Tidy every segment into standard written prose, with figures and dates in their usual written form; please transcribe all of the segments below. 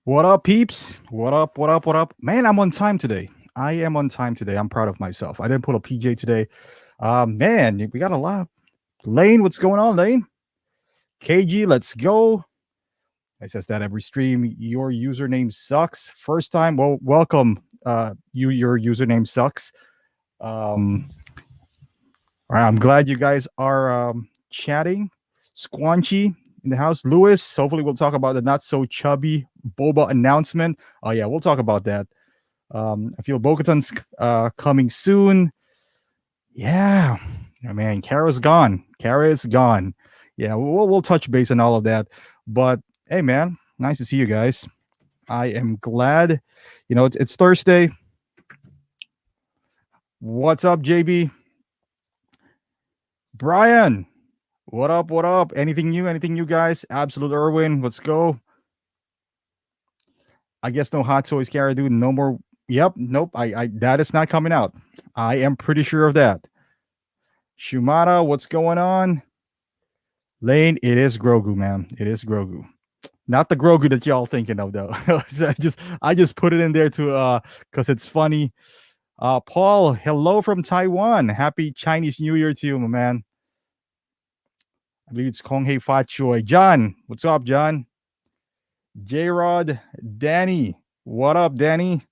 What up, peeps? What up? What up? What up? Man, I'm on time today. I am on time today. I'm proud of myself. I didn't pull a PJ today. Man, we got a lot. Lane, what's going on, Lane? KG, let's go. I says that every stream. Your username sucks. First time. Well, welcome. Your username sucks. Um, all right, I'm glad you guys are chatting. Squanchy in the house. Lewis, hopefully we'll talk about the not so chubby Boba announcement. Oh yeah, we'll talk about that. I feel Bo-Katan's coming soon. Yeah, oh, man, Kara's gone. Kara is gone. Yeah, we'll touch base on all of that. But hey, man, nice to see you guys. I am glad. It's Thursday. What's up, JB? Brian, what up? What up? Anything new? Anything new, guys? Absolute Irwin, let's go. I guess no hot toys, Cara Dunne. No more. Yep. Nope. I that is not coming out. I am pretty sure of that. Shumata, what's going on? Lane, it is Grogu, man. It is Grogu. Not the Grogu that y'all thinking of though. I just put it in there to because it's funny. Paul, hello from Taiwan. Happy Chinese New Year to you, my man. I believe it's Kong Hei Fat Choi. John, what's up, John? J Rod, Danny. What up, Danny?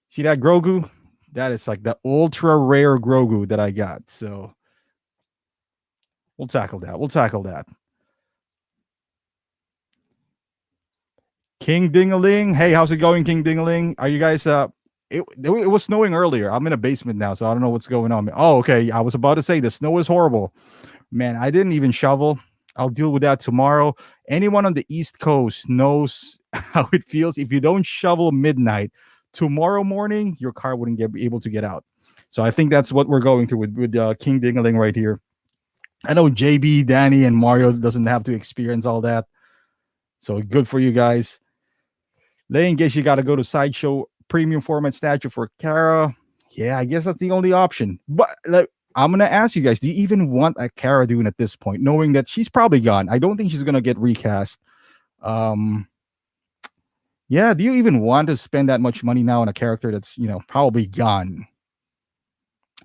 See that Grogu? That is like the ultra rare Grogu that I got. So we'll tackle that. We'll tackle that. King Dingaling. Hey, how's it going, King Dingaling? Are you guys it was snowing earlier. I'm in a basement now, so I don't know what's going on. Oh, okay. I was about to say the snow is horrible. Man, I didn't even shovel. I'll deal with that tomorrow. Anyone on the East Coast knows how it feels if you don't shovel midnight. Tomorrow morning, your car wouldn't get able to get out. So I think that's what we're going through with King Dingaling right here. I know JB, Danny, and Mario doesn't have to experience all that. So good for you guys. Lane, guess you got to go to Sideshow premium format statue for Cara. Yeah, I guess that's the only option. But like, I'm gonna ask you guys: do you even want a Cara Dune at this point, knowing that she's probably gone? I don't think she's gonna get recast. Um, yeah, do you even want to spend that much money now on a character that's probably gone?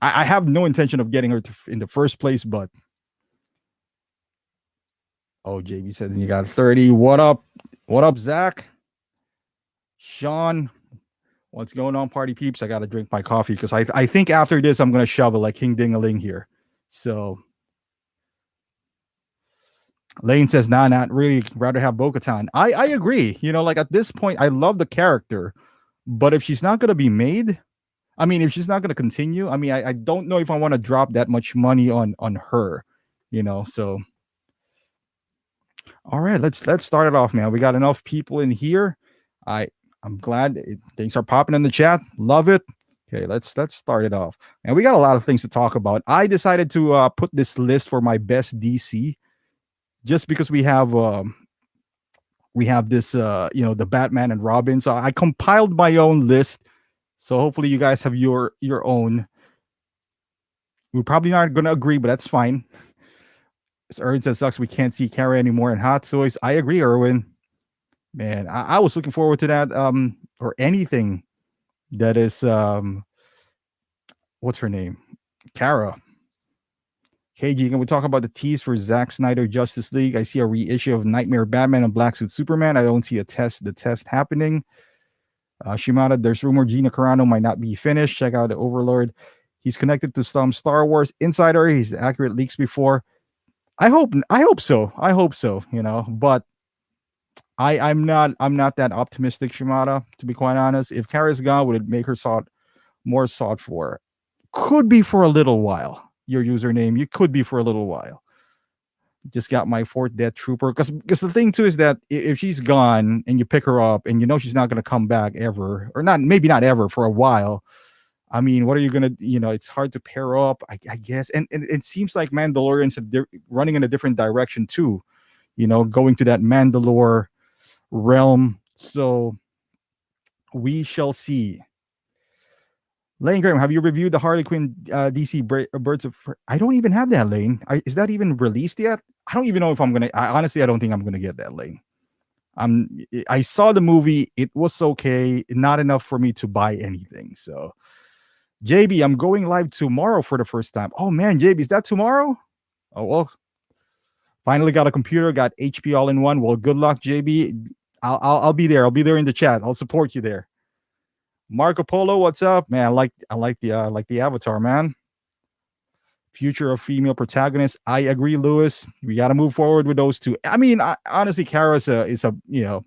I have no intention of getting her in the first place, but oh, JB said you got 30. What up? What up, Zach? Sean, what's going on, party peeps? I gotta drink my coffee because I think after this I'm gonna shovel like King Ding-a-ling here. So Lane says, nah, not really. Rather have Bo-Katan. I agree. Like at this point, I love the character, but if she's not gonna be made, I mean, if she's not gonna continue, I mean, I don't know if I want to drop that much money on her. So all right, let's start it off, man. We got enough people in here. I'm glad things are popping in the chat. Love it. Okay, let's start it off. And we got a lot of things to talk about. I decided to put this list for my best DC just because we have this the Batman and Robin. So I compiled my own list. So hopefully you guys have your own. We're probably not going to agree, but that's fine. Erwin says sucks we can't see Kara anymore in Hot Toys. I agree, Erwin. Man, I was looking forward to that. Or anything that is what's her name? Kara. KG, can we talk about the tease for Zack Snyder Justice League? I see a reissue of Nightmare Batman and Black Suit Superman. I don't see the test happening. Shimada, there's rumor Gina Carano might not be finished. Check out the Overlord. He's connected to some Star Wars insider. He's accurate leaks before. I hope so. But I'm not that optimistic, Shimada, to be quite honest. If Kara's gone, would it make her more sought for? Could be for a little while. Your username, you could be for a little while. Just got my fourth Death Trooper. Because the thing too is that if she's gone and you pick her up and she's not gonna come back ever, or maybe not ever for a while. I mean, what are you gonna? It's hard to pair up, I guess. And it seems like Mandalorian's running in a different direction too. Going to that Mandalore realm. So we shall see. Lane Graham, have you reviewed the Harley Quinn DC Birds of? I don't even have that, Lane. Is that even released yet? I don't even know if I'm gonna. Honestly, I don't think I'm gonna get that, Lane. I saw the movie. It was okay, not enough for me to buy anything. So, JB, I'm going live tomorrow for the first time. Oh man, JB, is that tomorrow? Oh well, finally got a computer, got HP all in one. Well, good luck, JB. I'll be there. I'll be there in the chat. I'll support you there. Marco Polo, what's up, man? I like the avatar, man. Future of female protagonists. I agree, Lewis. We got to move forward with those two. I mean, honestly, Kara is a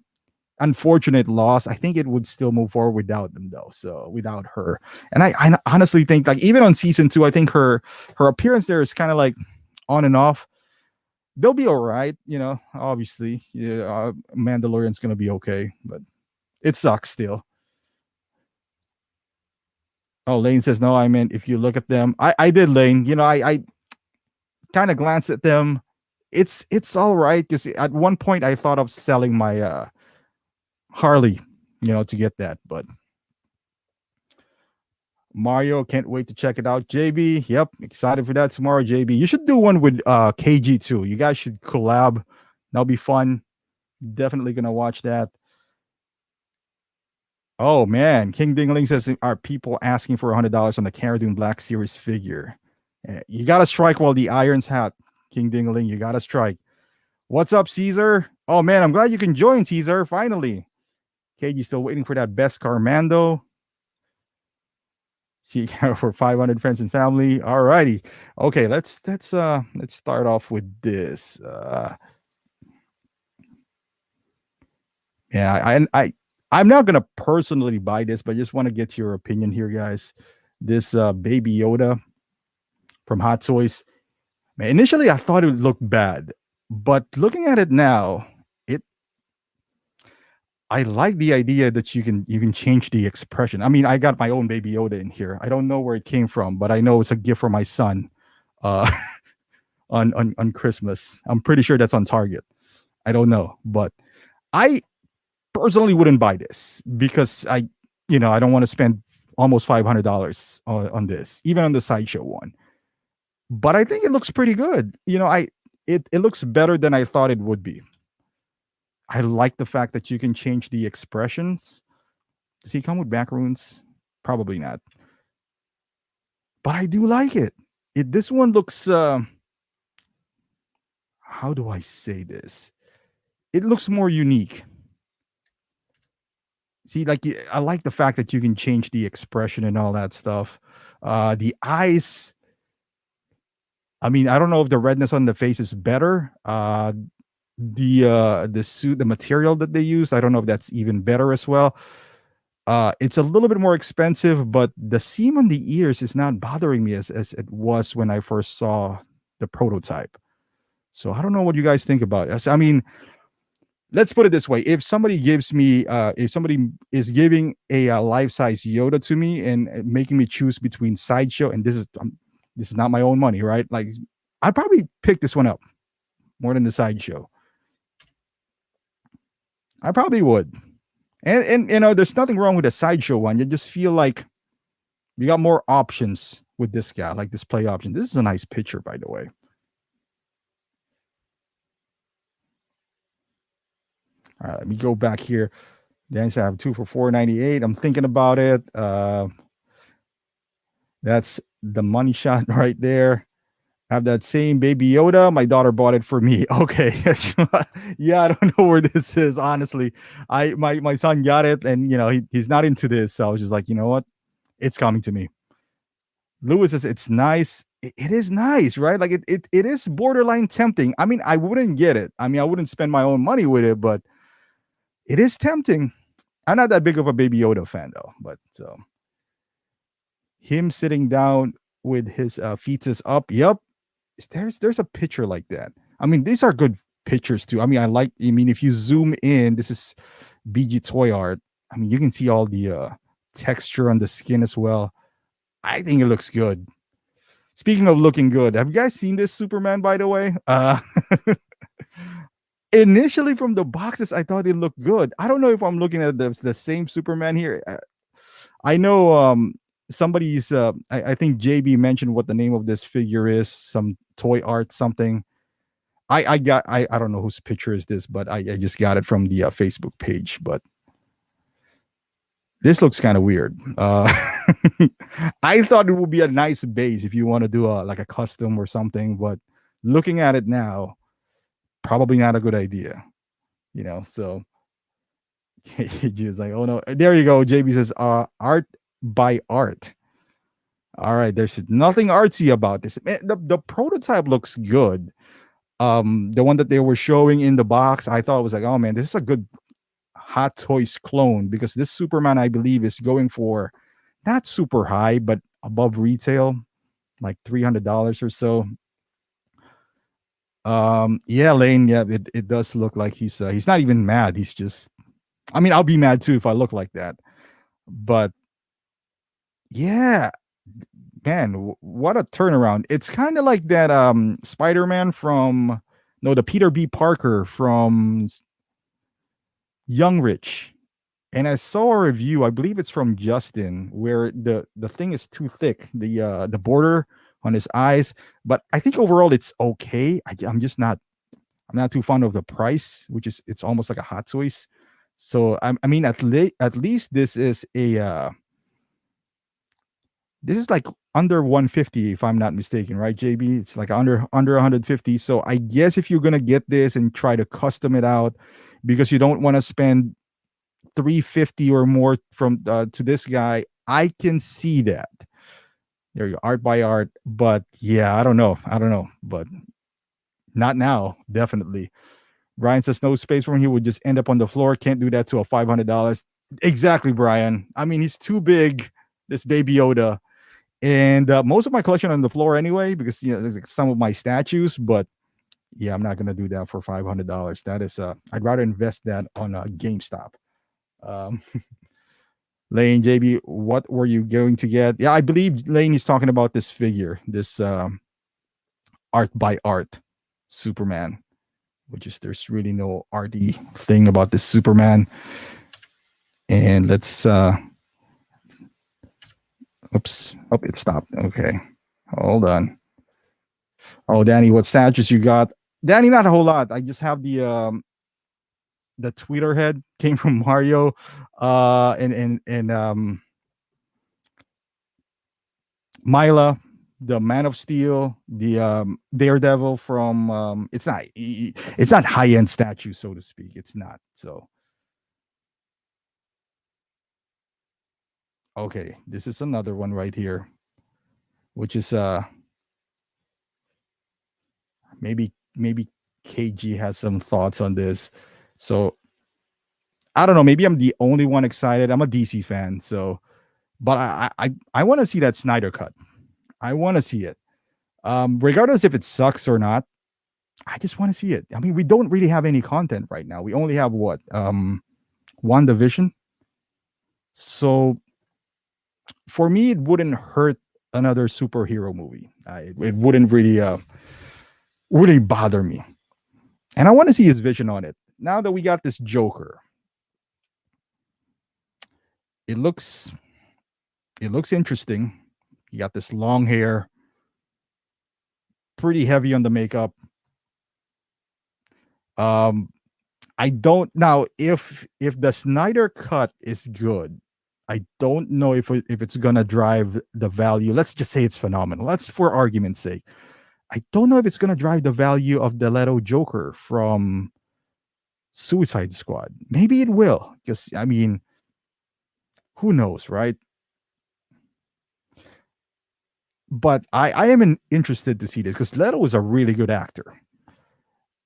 unfortunate loss. I think it would still move forward without them though. So without her, and I honestly think like even on season 2, I think her appearance there is kind of like on and off. They'll be all right, obviously. Yeah, Mandalorian's gonna be okay, but it sucks still. Oh, Lane says no. I meant if you look at them, I did, Lane. I kind of glanced at them. It's all right because at one point I thought of selling my Harley, to get that, but Mario, can't wait to check it out. JB, yep, excited for that tomorrow. JB, you should do one with KG too. You guys should collab. That'll be fun. Definitely gonna watch that. Oh man, King Dingling says, are people asking for $100 on the Cara Dune Black Series figure? You gotta strike while the iron's hot, King Dingling. You gotta strike. What's up, Caesar? Oh man, I'm glad you can join, Caesar. Finally. KG still waiting for that best Carmando. See for 500 friends and family. All righty. Okay, let's start off with this. Yeah, I'm not gonna personally buy this, but I just want to get your opinion here, guys. This Baby Yoda from Hot Toys. Man, initially I thought it looked bad, but looking at it now, I like the idea that you can change the expression. I mean, I got my own Baby Yoda in here. I don't know where it came from, but I know it's a gift for my son uh, on Christmas. I'm pretty sure that's on Target. I don't know, but I personally wouldn't buy this because I don't want to spend almost $500 on this, even on the Sideshow one. But I think it looks pretty good. It looks better than I thought it would be. I like the fact that you can change the expressions. Does he come with back runes? Probably not. But I do like it. This one looks how do I say this? It looks more unique. See, like I like the fact that you can change the expression and all that stuff. The eyes. I mean, I don't know if the redness on the face is better. The suit, the material that they use, I don't know if that's even better as well. It's a little bit more expensive, but the seam on the ears is not bothering me as it was when I first saw the prototype. So I don't know what you guys think about it. I mean, let's put it this way: if somebody is giving a life-size Yoda to me and making me choose between Sideshow and this is not my own money, right? Like, I'd probably pick this one up more than the Sideshow. I probably would. And there's nothing wrong with a Sideshow one. You just feel like you got more options with this guy, like display option. This is a nice picture, by the way. All right, let me go back here. Then I have 2 for $4.98. I'm thinking about it. That's the money shot right there. I have that same Baby Yoda. My daughter bought it for me. Okay. Yeah, I don't know where this is, honestly. My son got it, and he's not into this. So I was just like, you know what? It's coming to me. Lewis says it's nice. It is nice, right? Like it is borderline tempting. I mean, I wouldn't get it. I mean, I wouldn't spend my own money with it, but it is tempting. I'm not that big of a Baby Yoda fan though, but him sitting down with his fetus up. Yep. There's a picture like that. I mean, these are good pictures too. I mean, if you zoom in, this is BG Toy Art. I mean, you can see all the texture on the skin as well. I think it looks good. Speaking of looking good, have you guys seen this Superman, by the way? Initially from the boxes, I thought it looked good. I don't know if I'm looking at the same Superman here. I know somebody's I think JB mentioned what the name of this figure is, some toy art something. I don't know whose picture is this, but I just got it from the Facebook page. But this looks kind of weird. I thought it would be a nice base if you want to do a like a custom or something, but looking at it now, probably not a good idea. So just like, oh no, there you go. JB says, art by art. All right, there's nothing artsy about this. Man, the prototype looks good. The one that they were showing in the box, I thought was like, oh man, this is a good Hot Toys clone, because this Superman, I believe, is going for not super high, but above retail, like $300 or so. Yeah, Lane, yeah, it does look like he's not even mad. He's just, I mean, I'll be mad too if I look like that. But yeah, man, what a turnaround. It's kind of like that Spider-Man from the Peter B. Parker from Young Rich. And I saw a review, I believe it's from Justin, where the thing is too thick, the border on his eyes. But I think overall it's okay. I'm not too fond of the price, which is, it's almost like a Hot Toys. So I mean, at least this is this is like under 150, if I'm not mistaken, right, JB? It's like under 150. So I guess if you're gonna get this and try to custom it out, because you don't want to spend 350 or more from to this guy, I can see that. There you go, art by art. But yeah, I don't know, but not now, definitely. Brian says no space for him. He would just end up on the floor. Can't do that to a $500. Exactly, Brian. I mean, he's too big, this baby Yoda. And most of my collection on the floor anyway, because there's like some of my statues. But yeah, I'm not gonna do that for $500. That is, I'd rather invest that on GameStop. Lane, JB, what were you going to get? Yeah, I believe Lane is talking about this figure, this art by art Superman, which is, there's really no arty thing about this Superman. And let's oops, oh, it stopped. Okay, hold on. Oh, Danny, what statues you got? Danny, not a whole lot. I just have the Tweeter head, came from Mario, and Mila, the Man of Steel, the Daredevil from it's not high end statue, so to speak. It's not. So okay, this is another one right here, which is maybe KG has some thoughts on this. So I don't know. Maybe I'm the only one excited. I'm a DC fan, so but I want to see that Snyder cut. I want to see it. Regardless if it sucks or not, I just want to see it. I mean, we don't really have any content right now. We only have what? WandaVision. So for me, it wouldn't hurt another superhero movie. It wouldn't really bother me. And I want to see his vision on it. Now that we got this Joker, it looks interesting. You got this long hair, pretty heavy on the makeup. I don't now if the Snyder cut is good. I don't know if it's gonna drive the value. Let's just say it's phenomenal. Let's, for argument's sake, I don't know if it's gonna drive the value of the Leto Joker from Suicide Squad. Maybe it will, because I mean, who knows, right? But I am interested to see this, because Leto is a really good actor.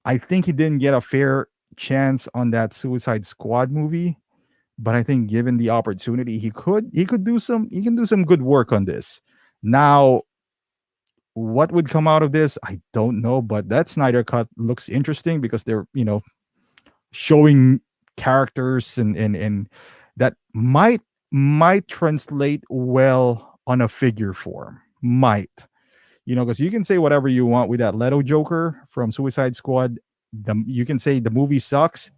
I think he didn't get a fair chance on that Suicide Squad movie, but I think given the opportunity, he can do some good work on this. Now, what would come out of this, I don't know, but that Snyder cut looks interesting, because they're showing characters and that might translate well on a figure form. Might. Because you can say whatever you want with that Leto Joker from Suicide Squad. You can say the movie sucks,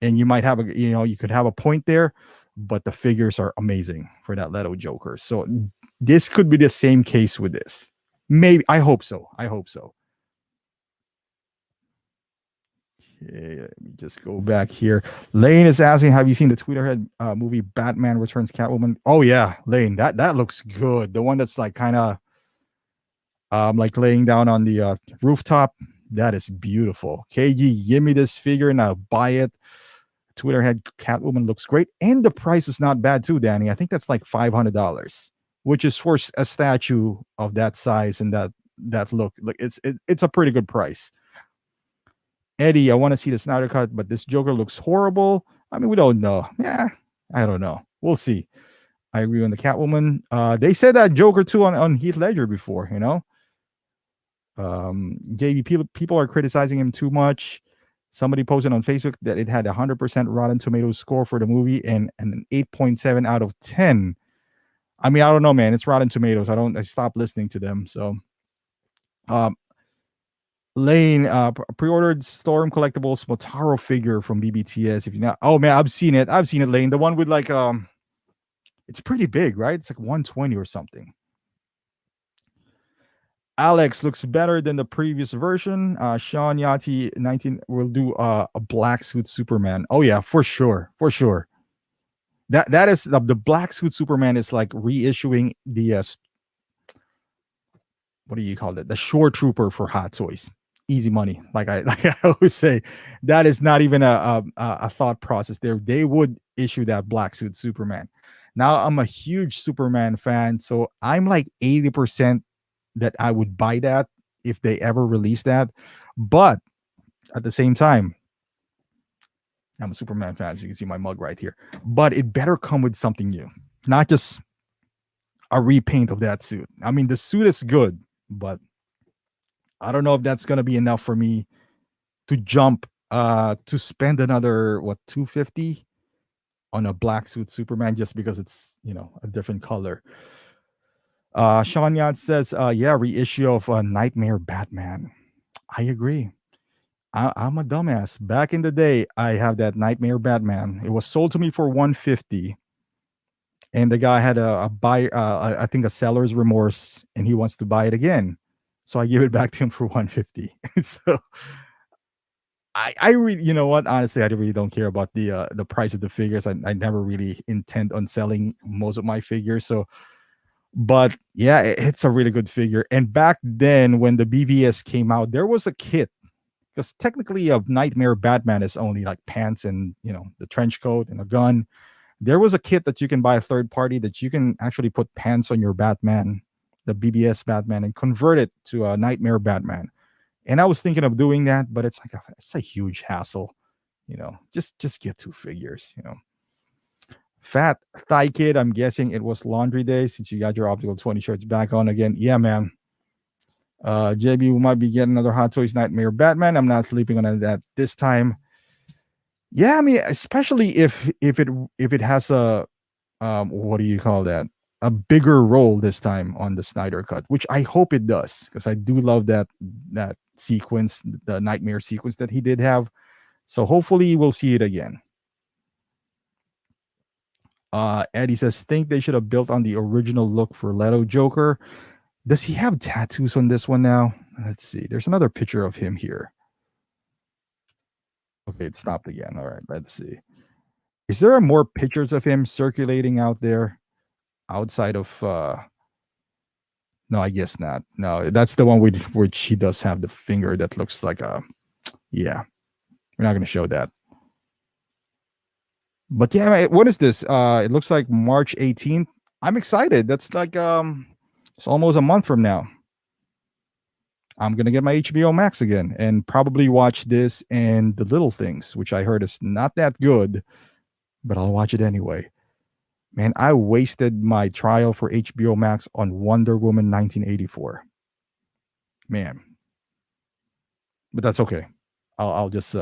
and you might have you could have a point there, but the figures are amazing for that Leto Joker. So this could be the same case with this. Maybe. I hope so. Okay, let me just go back here. Lane is asking, "Have you seen the Tweeterhead movie Batman Returns Catwoman?" Oh yeah, Lane, that looks good. The one that's like kind of like laying down on the rooftop. That is beautiful. KG, give me this figure and I'll buy it. Twitterhead Catwoman looks great, and the price is not bad too, Danny. I think that's like $500, which is for a statue of that size and that look. Like it's a pretty good price. Eddie, I want to see the Snyder Cut, but this Joker looks horrible. I mean, we don't know. Yeah, I don't know. We'll see. I agree on the Catwoman. They said that Joker too on Heath Ledger before, you know. JB, people are criticizing him too much. Somebody posted on Facebook that it had 100% Rotten Tomatoes score for the movie and an 8.7 out of 10. I mean, I don't know, man. It's Rotten Tomatoes. I stopped listening to them. So, Lane pre-ordered Storm Collectibles Motaro figure from BBTS. If you know, oh man, I've seen it, Lane. The one with like it's pretty big, right? It's like 120 or something. Alex looks better than the previous version. Sean Yati 19 will do a black suit Superman. Oh yeah, for sure, for sure. That is the black suit Superman is like reissuing the what do you call it? The Shore Trooper for Hot Toys. Easy money, like I always say. That is not even a thought process there. They would issue that black suit Superman. Now I'm a huge Superman fan, so I'm like 80% that I would buy that if they ever release that. But at the same time, I'm a Superman fan, as you can see my mug right here. But it better come with something new, not just a repaint of that suit. I mean, the suit is good, but I don't know if that's gonna be enough for me to jump to spend another what 250 on a black suit Superman just because it's a different color. Sean Yan says, yeah, reissue of Nightmare Batman. I agree. I'm a dumbass. Back in the day, I have that Nightmare Batman. It was sold to me for 150, and the guy had a buy, I think a seller's remorse, and he wants to buy it again. So I give it back to him for 150. So I really, you know what? Honestly, I really don't care about the price of the figures. I never really intend on selling most of my figures. So but yeah, it's a really good figure. And back then, when the BVS came out, there was a kit because technically, a Nightmare Batman is only like pants and the trench coat and a gun. There was a kit that you can buy a third party that you can actually put pants on your Batman, the BBS Batman, and convert it to a Nightmare Batman. And I was thinking of doing that, but it's like it's a huge hassle. Just get two figures. Fat Thigh Kid, I'm guessing it was laundry day since you got your Optical 20 shirts back on again. Yeah, man. JB, we might be getting another Hot Toys Nightmare Batman. I'm not sleeping on that this time. Yeah, I mean, especially if it has a what do you call that? A bigger role this time on the Snyder Cut, which I hope it does, because I do love that sequence, the nightmare sequence that he did have. So hopefully we'll see it again. Eddie says, think they should have built on the original look for Leto Joker. Does he have tattoos on this one now? Let's see. There's another picture of him here. Okay, it stopped again. All right, let's see. Is there more pictures of him circulating out there outside of no, I guess not. No, that's the one with which he does have the finger that looks like a yeah. We're not going to show that. But yeah, what is this? It looks like March 18th. I'm excited. That's like it's almost a month from now. I'm gonna get my HBO Max again and probably watch this and The Little Things, which I heard is not that good, but I'll watch it anyway. Man, I wasted my trial for HBO Max on Wonder Woman 1984. Man. But that's okay. I'll just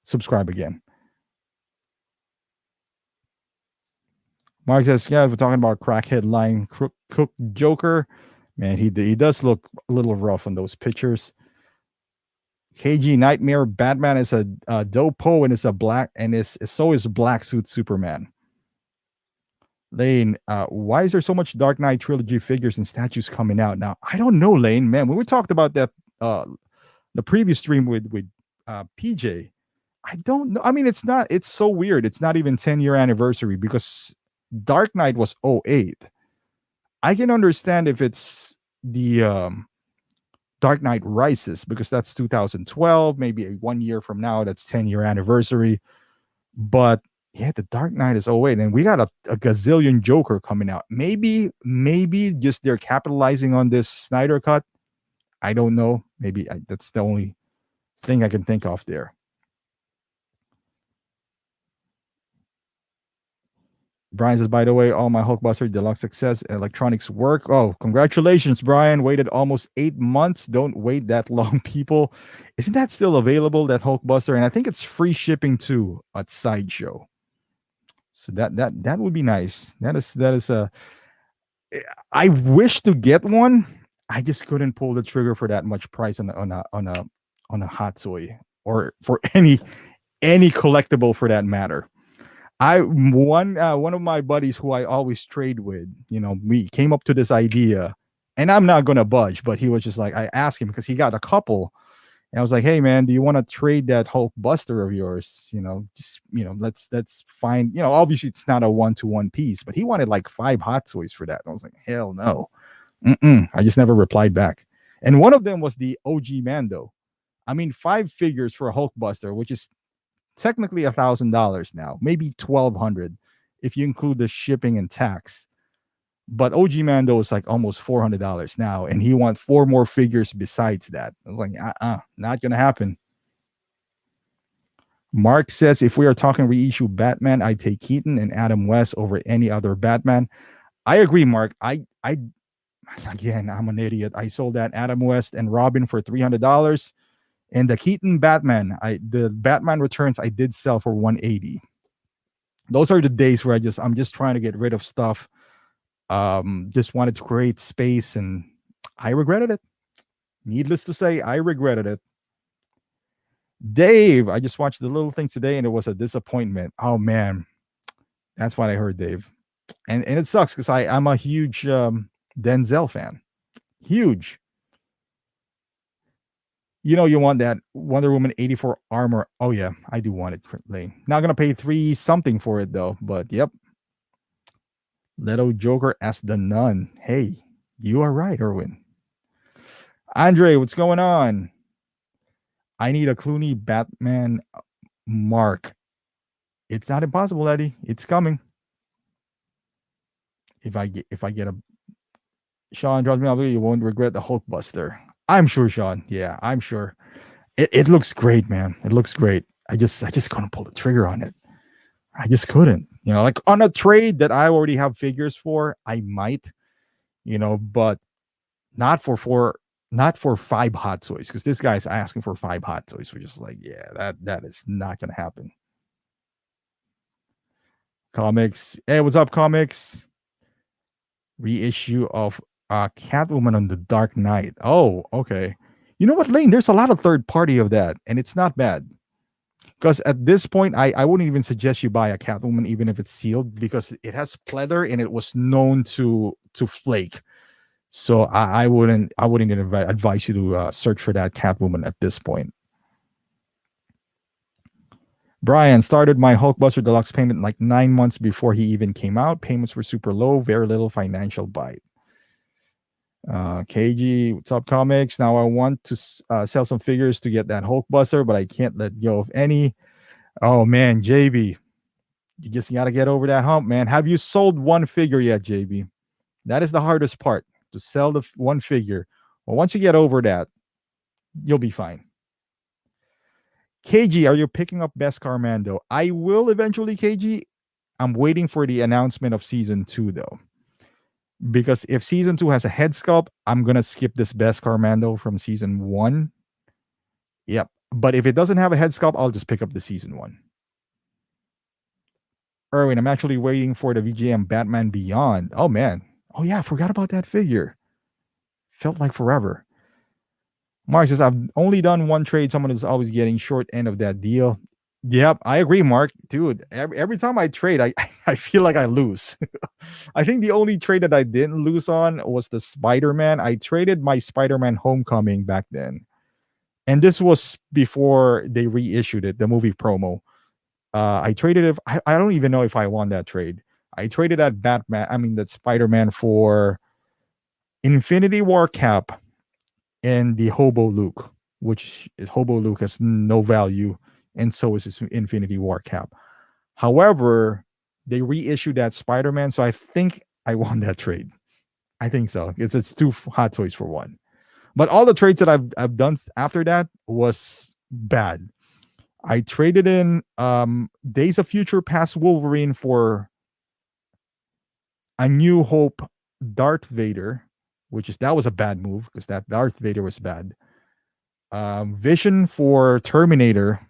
subscribe again. Mark says, yeah, we're talking about crackhead line cook Joker. Man, he does look a little rough on those pictures. KG Nightmare Batman is a dopo and is a black and so is Black Suit Superman. Lane, why is there so much Dark Knight trilogy figures and statues coming out now? I don't know, Lane. Man, when we talked about that the previous stream with PJ, I don't know. I mean, it's not. It's so weird. It's not even 10-year anniversary because Dark Knight was '08. I can understand if it's the Dark Knight Rises because that's 2012. Maybe 1 year from now, that's 10-year anniversary. But yeah, the Dark Knight is '08, and we got a gazillion Joker coming out. Maybe just they're capitalizing on this Snyder cut. I don't know. Maybe that's the only thing I can think of there. Brian says, by the way, all my Hulkbuster Deluxe Success electronics work. Oh, congratulations, Brian. Waited almost 8 months. Don't wait that long, people. Isn't that still available, that Hulkbuster? And I think it's free shipping too at Sideshow. So that would be nice. That is a. I wish to get one. I just couldn't pull the trigger for that much price on a hot toy or for any collectible for that matter. One of my buddies who I always trade with, we came up to this idea, and I'm not gonna budge, but he was just like, I asked him because he got a couple, and I was like, hey man, do you want to trade that Hulk Buster of yours? Let's find, obviously it's not a 1-to-1 piece, but he wanted like 5 hot toys for that. And I was like, hell no. I just never replied back. And one of them was the OG Mando. I mean, 5 figures for a Hulk Buster, which is technically $1,000 now, maybe 1,200 if you include the shipping and tax. But OG Mando is like almost $400 now, and he wants 4 more figures besides that. I was like, not gonna happen. Mark says, if we are talking reissue Batman, I'd take Keaton and Adam West over any other Batman. I agree, Mark. Again, I'm an idiot. I sold that Adam West and Robin for $300. And the Keaton Batman, the Batman Returns, I did sell for $180. Those are the days where I'm just trying to get rid of stuff. Just wanted to create space, and I regretted it. Needless to say, I regretted it. Dave, I just watched The Little Things today, and it was a disappointment. Oh man, that's what I heard, Dave. And it sucks because I'm a huge Denzel fan. Huge. You want that Wonder Woman 84 armor. Oh, yeah, I do want it, Lane. Not going to pay 3 something for it, though. But, yep. Leto Joker as the Nun. Hey, you are right, Erwin. Andre, what's going on? I need a Clooney Batman mark. It's not impossible, Eddie. It's coming. If I get a Sean draws me out, you won't regret the Hulkbuster. I'm sure, Sean. Yeah, I'm sure. It looks great, man. It looks great. I just couldn't pull the trigger on it. I just couldn't. Like on a trade that I already have figures for, I might, but not for 5 hot toys, because this guy's asking for 5 hot toys. We're just like, yeah, that is not gonna happen. Comics. Hey, what's up, comics? Reissue of Catwoman on the Dark Knight. Oh, okay. You know what, Lane? There's a lot of third party of that, and it's not bad. Because at this point, I wouldn't even suggest you buy a Catwoman, even if it's sealed, because it has pleather and it was known to flake. So I wouldn't advise you to search for that Catwoman at this point. Brian started my Hulkbuster Deluxe payment like 9 months before he even came out. Payments were super low, very little financial bite. KG, what's up, comics? Now I want to sell some figures to get that Hulkbuster, but I can't let go of any. Oh man, JB, you just got to get over that hump, man. Have you sold one figure yet, JB? That is the hardest part, to sell the one figure. Well, once you get over that, you'll be fine. KG, are you picking up Beskar Mando? I will eventually, KG. I'm waiting for the announcement of season 2, though. Because if season 2 has a head sculpt, I'm going to skip this Beskar Mando from season 1. Yep. But if it doesn't have a head sculpt, I'll just pick up the season 1. Erwin, I'm actually waiting for the VGM Batman Beyond. Oh, man. Oh, yeah. I forgot about that figure. Felt like forever. Mark says, I've only done one trade. Someone is always getting short end of that deal. Yep, I agree, Mark. Dude, every time I trade, I feel like I lose. I think the only trade that I didn't lose on was the Spider-Man. I traded my Spider-Man Homecoming back then. And this was before they reissued it, the movie promo. I traded it. I don't even know if I won that trade. I traded that Batman, I mean, that Spider Man for Infinity War Cap and the Hobo Luke, which is Hobo Luke has no value, and so is his Infinity War Cap. However, they reissued that Spider Man, so I think I won that trade. I think so. It's two hot toys for one. But all the trades that I've done after that was bad. I traded in Days of Future Past Wolverine for a New Hope Darth Vader, that was a bad move because that Darth Vader was bad. Vision for Terminator,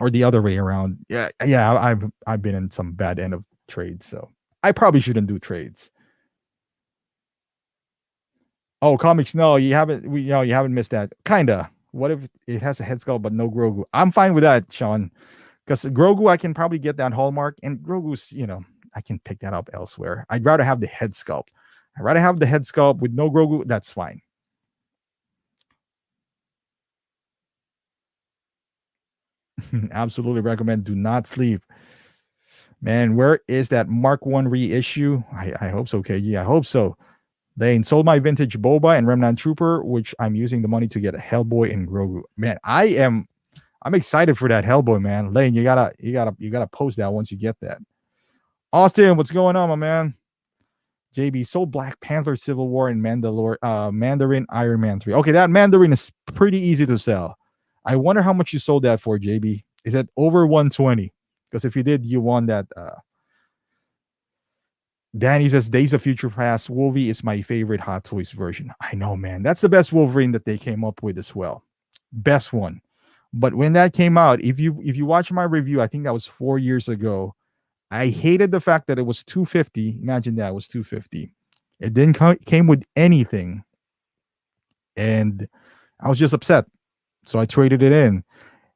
or the other way around. Yeah. I've been in some bad end of trades, so I probably shouldn't do trades. Oh, comics. No, you haven't. You haven't missed that. Kinda. What if it has a head sculpt but no Grogu? I'm fine with that, Sean. Because Grogu, I can probably get that hallmark, and Grogu's, I can pick that up elsewhere. I'd rather have the head sculpt. I'd rather have the head sculpt with no Grogu. That's fine. Absolutely recommend. Do not sleep, man. Where is that Mark One reissue? I hope so, KG. I hope so. They sold my vintage Boba and Remnant Trooper, which I'm using the money to get a Hellboy and Grogu. Man, I'm excited for that Hellboy, man. Lane, you gotta post that once you get that. Austin, what's going on, my man? JB sold Black Panther, Civil War, and Mandarin Iron Man 3. Okay, that Mandarin is pretty easy to sell. I wonder how much you sold that for, JB. Is that over 120? Because if you did, you won that. Danny says Days of Future Past Wolvie is my favorite Hot Toys version. I know, man. That's the best Wolverine that they came up with as well. Best one. But when that came out, if you watch my review, I think that was 4 years ago. I hated the fact that it was 250. Imagine that, it was 250. It didn't came with anything, and I was just upset. So I traded it in.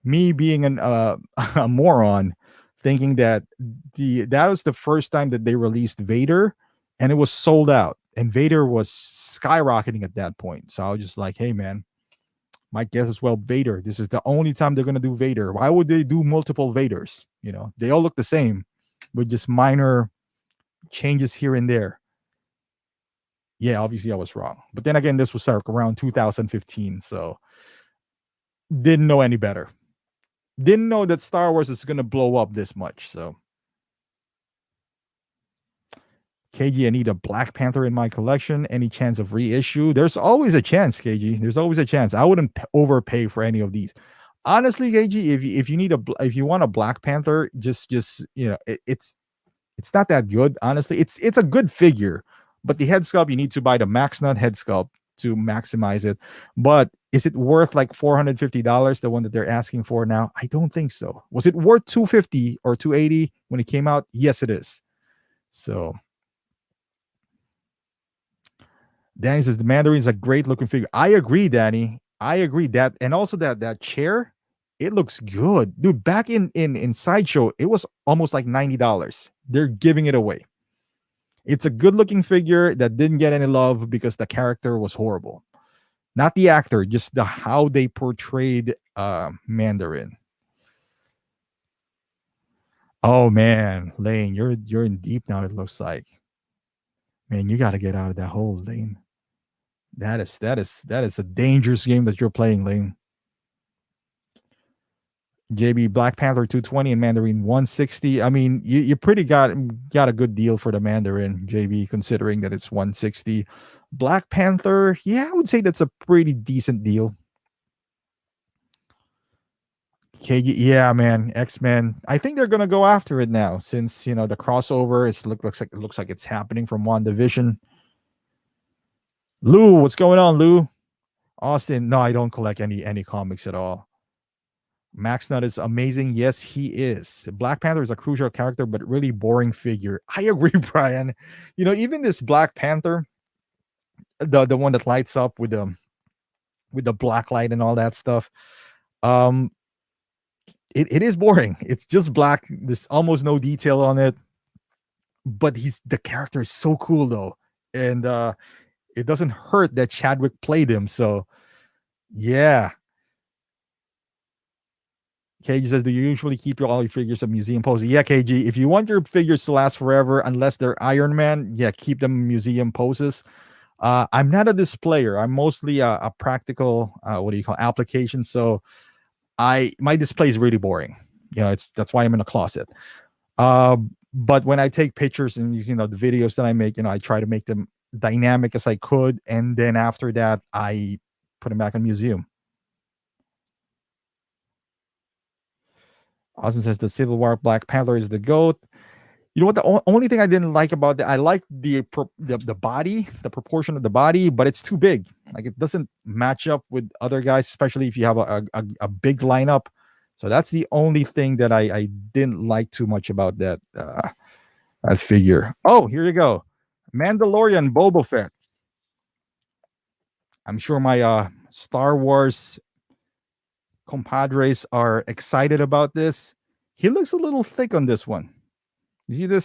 Me being a moron, thinking that that was the first time that they released Vader, and it was sold out, and Vader was skyrocketing at that point. So I was just like, hey man, my guess is, well, Vader. This is the only time they're gonna do Vader. Why would they do multiple Vaders? They all look the same, with just minor changes here and there. Yeah, obviously I was wrong. But then again, this was around 2015, so didn't know any better. Didn't know that Star Wars is gonna blow up this much. So KG, I need a Black Panther in my collection. Any chance of reissue? There's always a chance, KG. There's always a chance. I wouldn't overpay for any of these. Honestly, KG, if you want a Black Panther, just it's not that good. Honestly, it's a good figure, but the head sculpt, you need to buy the Max Nut head sculpt to maximize it. But is it worth like $450, the one that they're asking for now? I don't think so. Was it worth $250 or $280 when it came out? Yes, it is. So Danny says the Mandarin is a great looking figure. I agree, Danny. I agree that, and also that chair, it looks good, dude. Back in Sideshow, it was almost like $90. They're giving it away. It's a good looking figure that didn't get any love because the character was horrible. Not the actor, just how they portrayed Mandarin. Oh man, Lane, you're in deep now. It looks like, man, you got to get out of that hole, Lane. That is a dangerous game that you're playing, Lane. JB, Black Panther 220 and Mandarin 160. I mean, you pretty got a good deal for the Mandarin, JB, considering that it's 160. Black Panther, yeah, I would say that's a pretty decent deal. KG, yeah, man, X-Men. I think they're gonna go after it now, since the crossover looks like it's happening from WandaVision. Lou, what's going on, Lou? Austin, no, I don't collect any comics at all. Max Nut is amazing. Yes, he is. Black Panther is a crucial character, but really boring figure. I agree, Brian. Even this Black Panther, the one that lights up with the black light and all that stuff, it is boring. It's just black. There's almost no detail on it. But the character is so cool though, and it doesn't hurt that Chadwick played him. So, yeah. KG says, do you usually keep all your figures at museum poses? Yeah, KG. If you want your figures to last forever, unless they're Iron Man, yeah, keep them in museum poses. I'm not a displayer. I'm mostly a practical, what do you call application. So my display is really boring. That's why I'm in a closet. Uh, but when I take pictures and the videos that I make, I try to make them dynamic as I could, and then after that, I put them back in museum. Austin says the Civil War Black Panther is the GOAT. You know what? The only thing I didn't like about that, I like the body, the proportion of the body, but it's too big. Like it doesn't match up with other guys, especially if you have a big lineup. So that's the only thing that I didn't like too much about that figure. Oh, here you go, Mandalorian Boba Fett. I'm sure my Star Wars compadres are excited about this. He looks a little thick on this one. You see this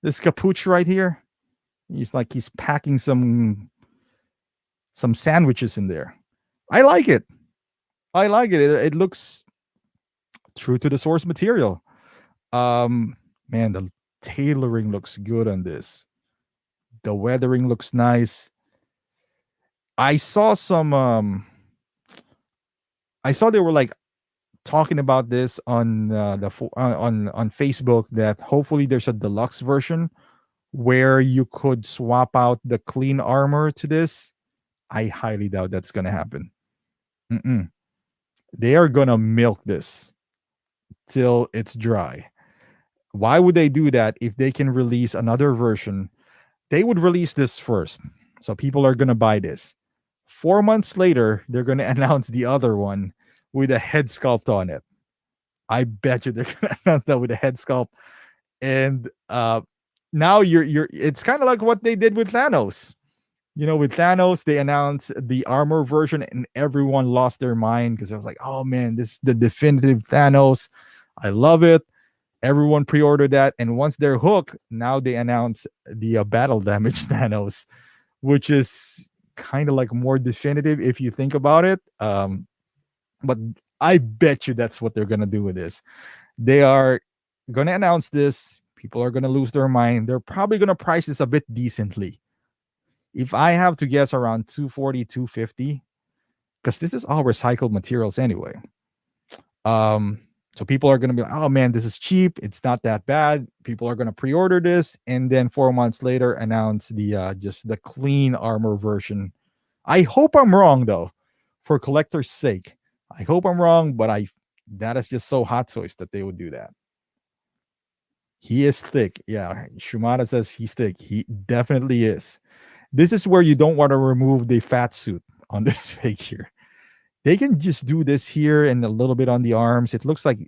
capuch right here? He's packing some sandwiches in there. I like it. It looks true to the source material. Man, the tailoring looks good on this. The weathering looks nice. I saw they were talking about this on on Facebook, that hopefully there's a deluxe version where you could swap out the clean armor to this. I highly doubt that's gonna happen. They are gonna milk this till it's dry. Why would they do that if they can release another version? They would release this first, so people are gonna buy this. 4 months later, they're gonna announce the other one with a head sculpt on it. I bet you they're gonna announce that with a head sculpt. And now it's kind of like what they did with Thanos. With Thanos, they announced the armor version and everyone lost their mind because it was like, oh man, this is the definitive Thanos. I love it. Everyone pre-ordered that. And once they're hooked, now they announce the battle damage Thanos, which is kind of like more definitive if you think about it. But I bet you that's what they're going to do with this. They are going to announce this. People are going to lose their mind. They're probably going to price this a bit decently. If I have to guess, around 240, 250, because this is all recycled materials anyway. So people are going to be like, oh man, this is cheap. It's not that bad. People are going to pre-order this, and then 4 months later announce the just the clean armor version. I hope I'm wrong though, for collector's sake. I hope I'm wrong, but that is just so Hot Toys that they would do that. He is thick. Yeah, Shumada says he's thick. He definitely is. This is where you don't want to remove the fat suit on this figure. They can just do this here and a little bit on the arms. It looks like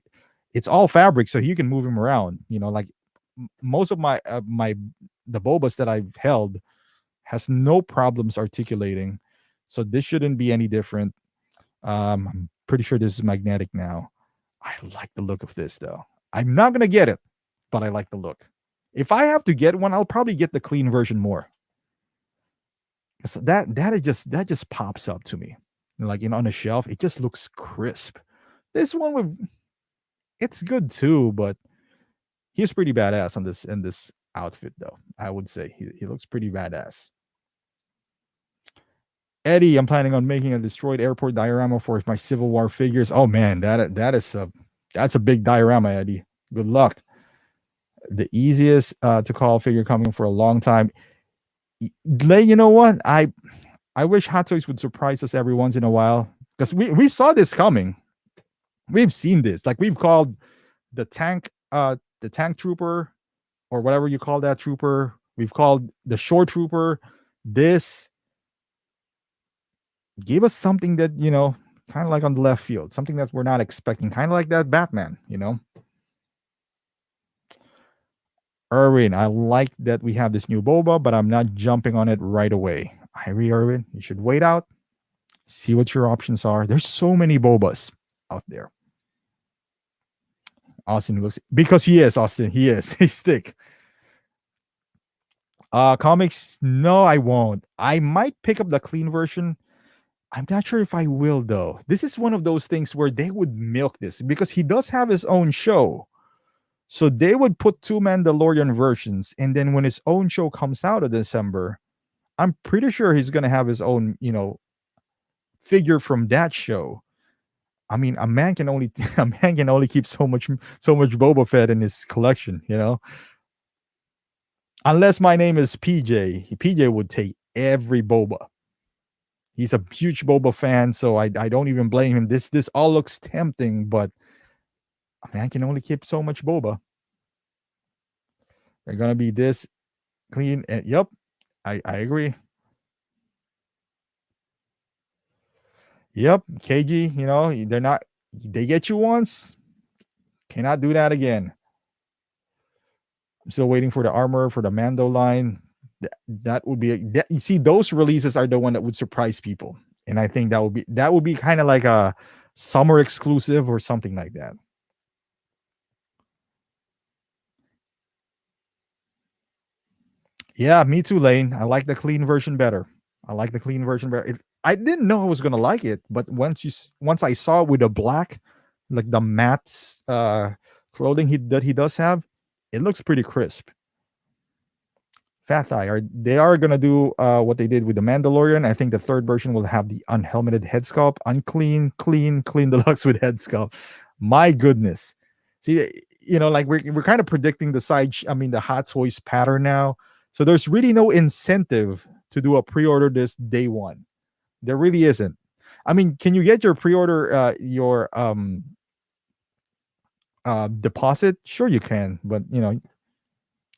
it's all fabric, so you can move him around. Like most of the Bobas that I've held has no problems articulating, so this shouldn't be any different. I'm pretty sure this is magnetic now. I like the look of this though. I'm not gonna get it, but I like the look. If I have to get one, I'll probably get the clean version more. So that just pops up to me. On a shelf, it just looks crisp. This one it's good too, but he's pretty badass in this outfit though. I would say he looks pretty badass. Eddie, I'm planning on making a destroyed airport diorama for my Civil War figures. Oh man, that's a big diorama, Eddie. Good luck. The easiest to call figure coming for a long time. You know what? I wish Hot Toys would surprise us every once in a while, because we saw this coming. We've seen this. We've called the tank trooper, or whatever you call that trooper. We've called the shore trooper. This gave us something that, kind of like on the left field, something that we're not expecting, kind of like that Batman, Erwin, I like that we have this new Boba, but I'm not jumping on it right away. I agree, Erwin. You should wait out, see what your options are. There's so many Bobas out there. Austin looks, because he is, Austin. He is. He's thick. Comics, no, I won't. I might pick up the clean version, I'm not sure if I will though. This is one of those things where they would milk this because he does have his own show. So they would put two Mandalorian versions, and then when his own show comes out in December, I'm pretty sure he's gonna have his own, figure from that show. I mean, a man can only a man can only keep so much Boba Fett in his collection. Unless my name is PJ, PJ would take every Boba. He's a huge Boba fan, so I don't even blame him. This all looks tempting, but a man can only keep so much Boba. They're gonna be this clean, and yep, I agree. Yep, KG. They're not. They get you once, cannot do that again. I'm still waiting for the armor for the Mando line. That would be you see, those releases are the one that would surprise people, and I think that would be kind of like a summer exclusive or something like that. Yeah, me too, Lane. I like the clean version better. I like the clean version better. I didn't know I was gonna like it, but once I saw it with the black, like the matte clothing that he does have, it looks pretty crisp. Fat Eye they are gonna do what they did with the Mandalorian. I think the third version will have the unhelmeted head sculpt, unclean, clean deluxe with head sculpt. My goodness, see, like we're kind of predicting the hot toys pattern now. So there's really no incentive to do a pre-order this day one. There really isn't. I mean, can you get your pre-order your deposit? Sure you can, but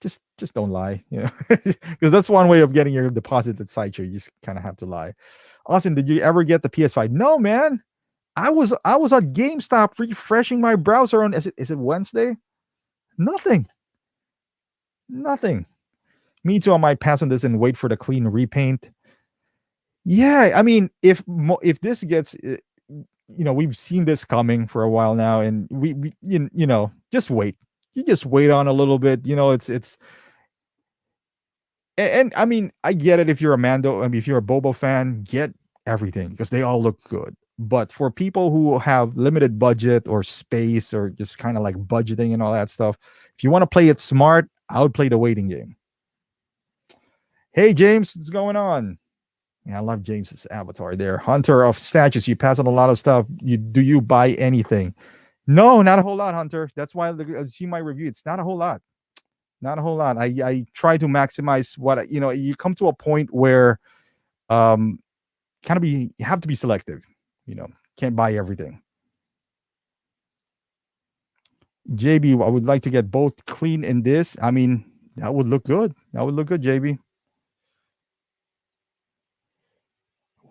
just don't lie, because that's one way of getting your deposit at Sideshow. You just kind of have to lie. Austin, did you ever get the PS5? No, man. I was at GameStop refreshing my browser on is it Wednesday? Nothing. Nothing. Me too. I might pass on this and wait for the clean repaint. Yeah, I mean, if this gets, we've seen this coming for a while now, and we just wait. You just wait on a little bit. It's and I mean, I get it if you're a Mando. I mean, if you're a Boba fan, get everything because they all look good. But for people who have limited budget or space or just kind of like budgeting and all that stuff, if you want to play it smart, I would play the waiting game. Hey, James, what's going on? Yeah, I love James's avatar there. Hunter of statues. You pass on a lot of stuff. Do you buy anything? No, not a whole lot, Hunter. That's why I see my review. It's not a whole lot. Not a whole lot. I try to maximize you come to a point where um you have to be selective. Can't buy everything. JB, I would like to get both clean in this. I mean, that would look good. That would look good, JB.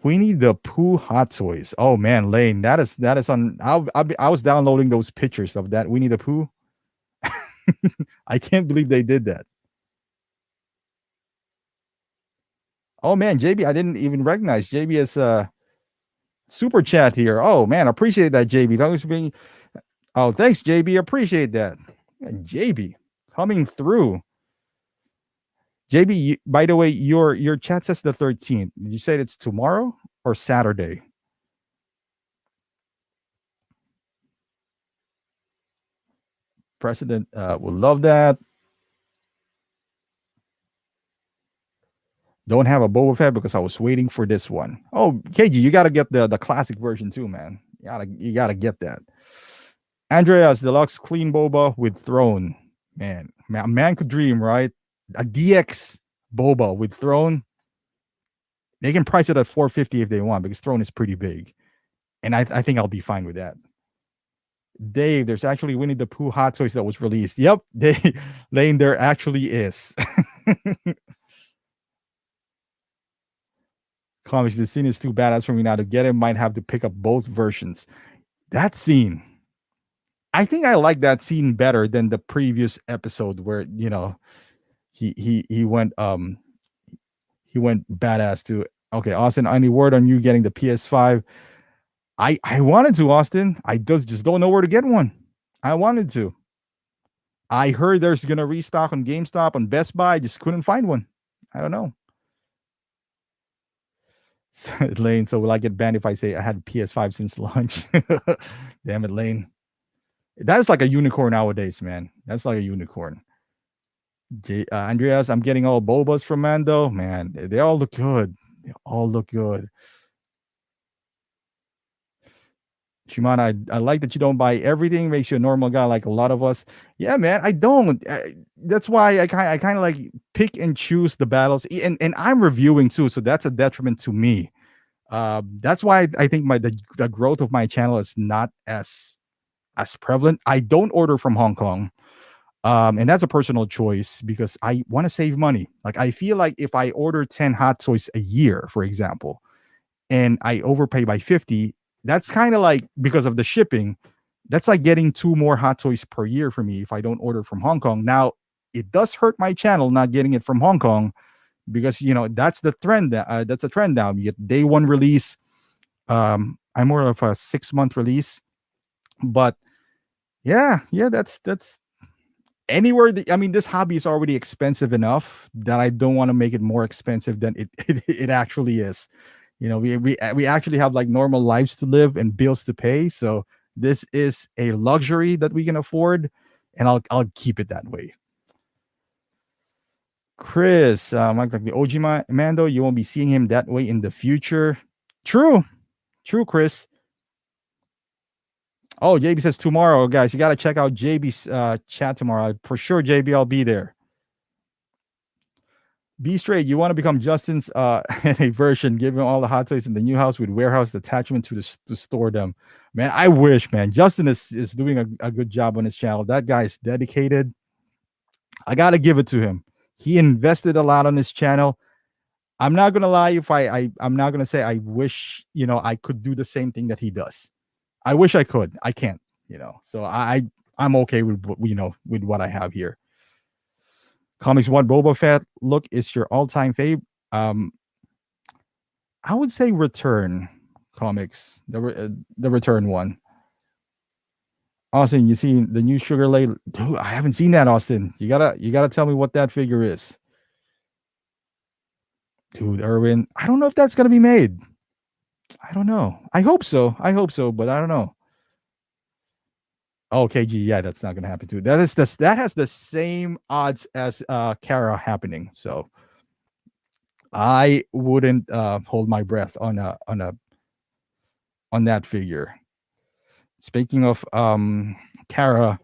Winnie the Pooh Hot Toys. Oh man, Lane, that is on. I was downloading those pictures of that Winnie the Pooh. I can't believe they did that. Oh man, JB, I didn't even recognize JB as super chat here. Oh man, appreciate that, JB. Thanks for being. Oh, thanks, JB. Appreciate that. And JB coming through. JB, by the way, your chat says the 13th. Did you say it's tomorrow or Saturday? President will love that. Don't have a Boba Fett because I was waiting for this one. Oh, KG, you gotta get the classic version too, man. You gotta get that. Andreas Deluxe Clean Boba with Throne. Man, a man could dream, right? A DX Boba with Throne. They can price it at 450 if they want because Throne is pretty big. And I think I'll be fine with that. Dave, there's actually Winnie the Pooh Hot Toys that was released. Yep, Lane, there actually is. Comics, the scene is too badass for me now to get it. Might have to pick up both versions. That scene, I think I like that scene better than the previous episode where he went badass to. Okay, Austin, any word on you getting the PS5? I wanted to, Austin. I just don't know where to get one. I wanted to. I heard there's gonna restock on GameStop on Best Buy. I just couldn't find one. I don't know. Lane, so will I get banned if I say I had PS5 since launch? Damn it, Lane. That's like a unicorn nowadays, man. That's like a unicorn. Andreas, I'm getting all Bobas from Mando. Man, they all look good. They all look good. Shimana, I like that you don't buy everything. Makes you a normal guy like a lot of us. Yeah, man, I don't. That's why I kind of like pick and choose the battles, and I'm reviewing too, so that's a detriment to me. That's why I think the growth of my channel is not as prevalent. I don't order from Hong Kong. And that's a personal choice because I want to save money. Like I feel like if I order 10 hot toys a year, for example, and I overpay by 50, that's kind of like because of the shipping, that's like getting two more hot toys per year for me if I don't order from Hong Kong. Now, it does hurt my channel not getting it from Hong Kong because that's the trend. That's a trend now. You get day one release. I'm more of a 6-month release, but yeah, that's anywhere. I mean, this hobby is already expensive enough that I don't want to make it more expensive than it actually is. We actually have like normal lives to live and bills to pay, so this is a luxury that we can afford, and I'll keep it that way. Chris, like the OG Mando, you won't be seeing him that way in the future. True, Chris. Oh, JB says tomorrow, guys. You got to check out JB's chat tomorrow. For sure, JB, I'll be there. Be straight. You want to become Justin's a version, give him all the hot toys in the new house with warehouse attachment to store them. Man, I wish, man. Justin is doing a good job on his channel. That guy's dedicated. I got to give it to him. He invested a lot on his channel. I'm not gonna lie. If I'm not gonna say I wish I could do the same thing that he does. I wish I could. I can't. So I'm okay with with what I have here. Comics One Boba Fett look is your all-time fave. I would say Return Comics, the Return one. Austin, you seen the new Sugar Lay? Dude, I haven't seen that, Austin. You gotta tell me what that figure is. Dude, Erwin, I don't know if that's gonna be made. I don't know. I hope so, but I don't know. Oh, KG, yeah, that's not gonna happen too. That has the same odds as Cara happening. So I wouldn't hold my breath on that figure. Speaking of Cara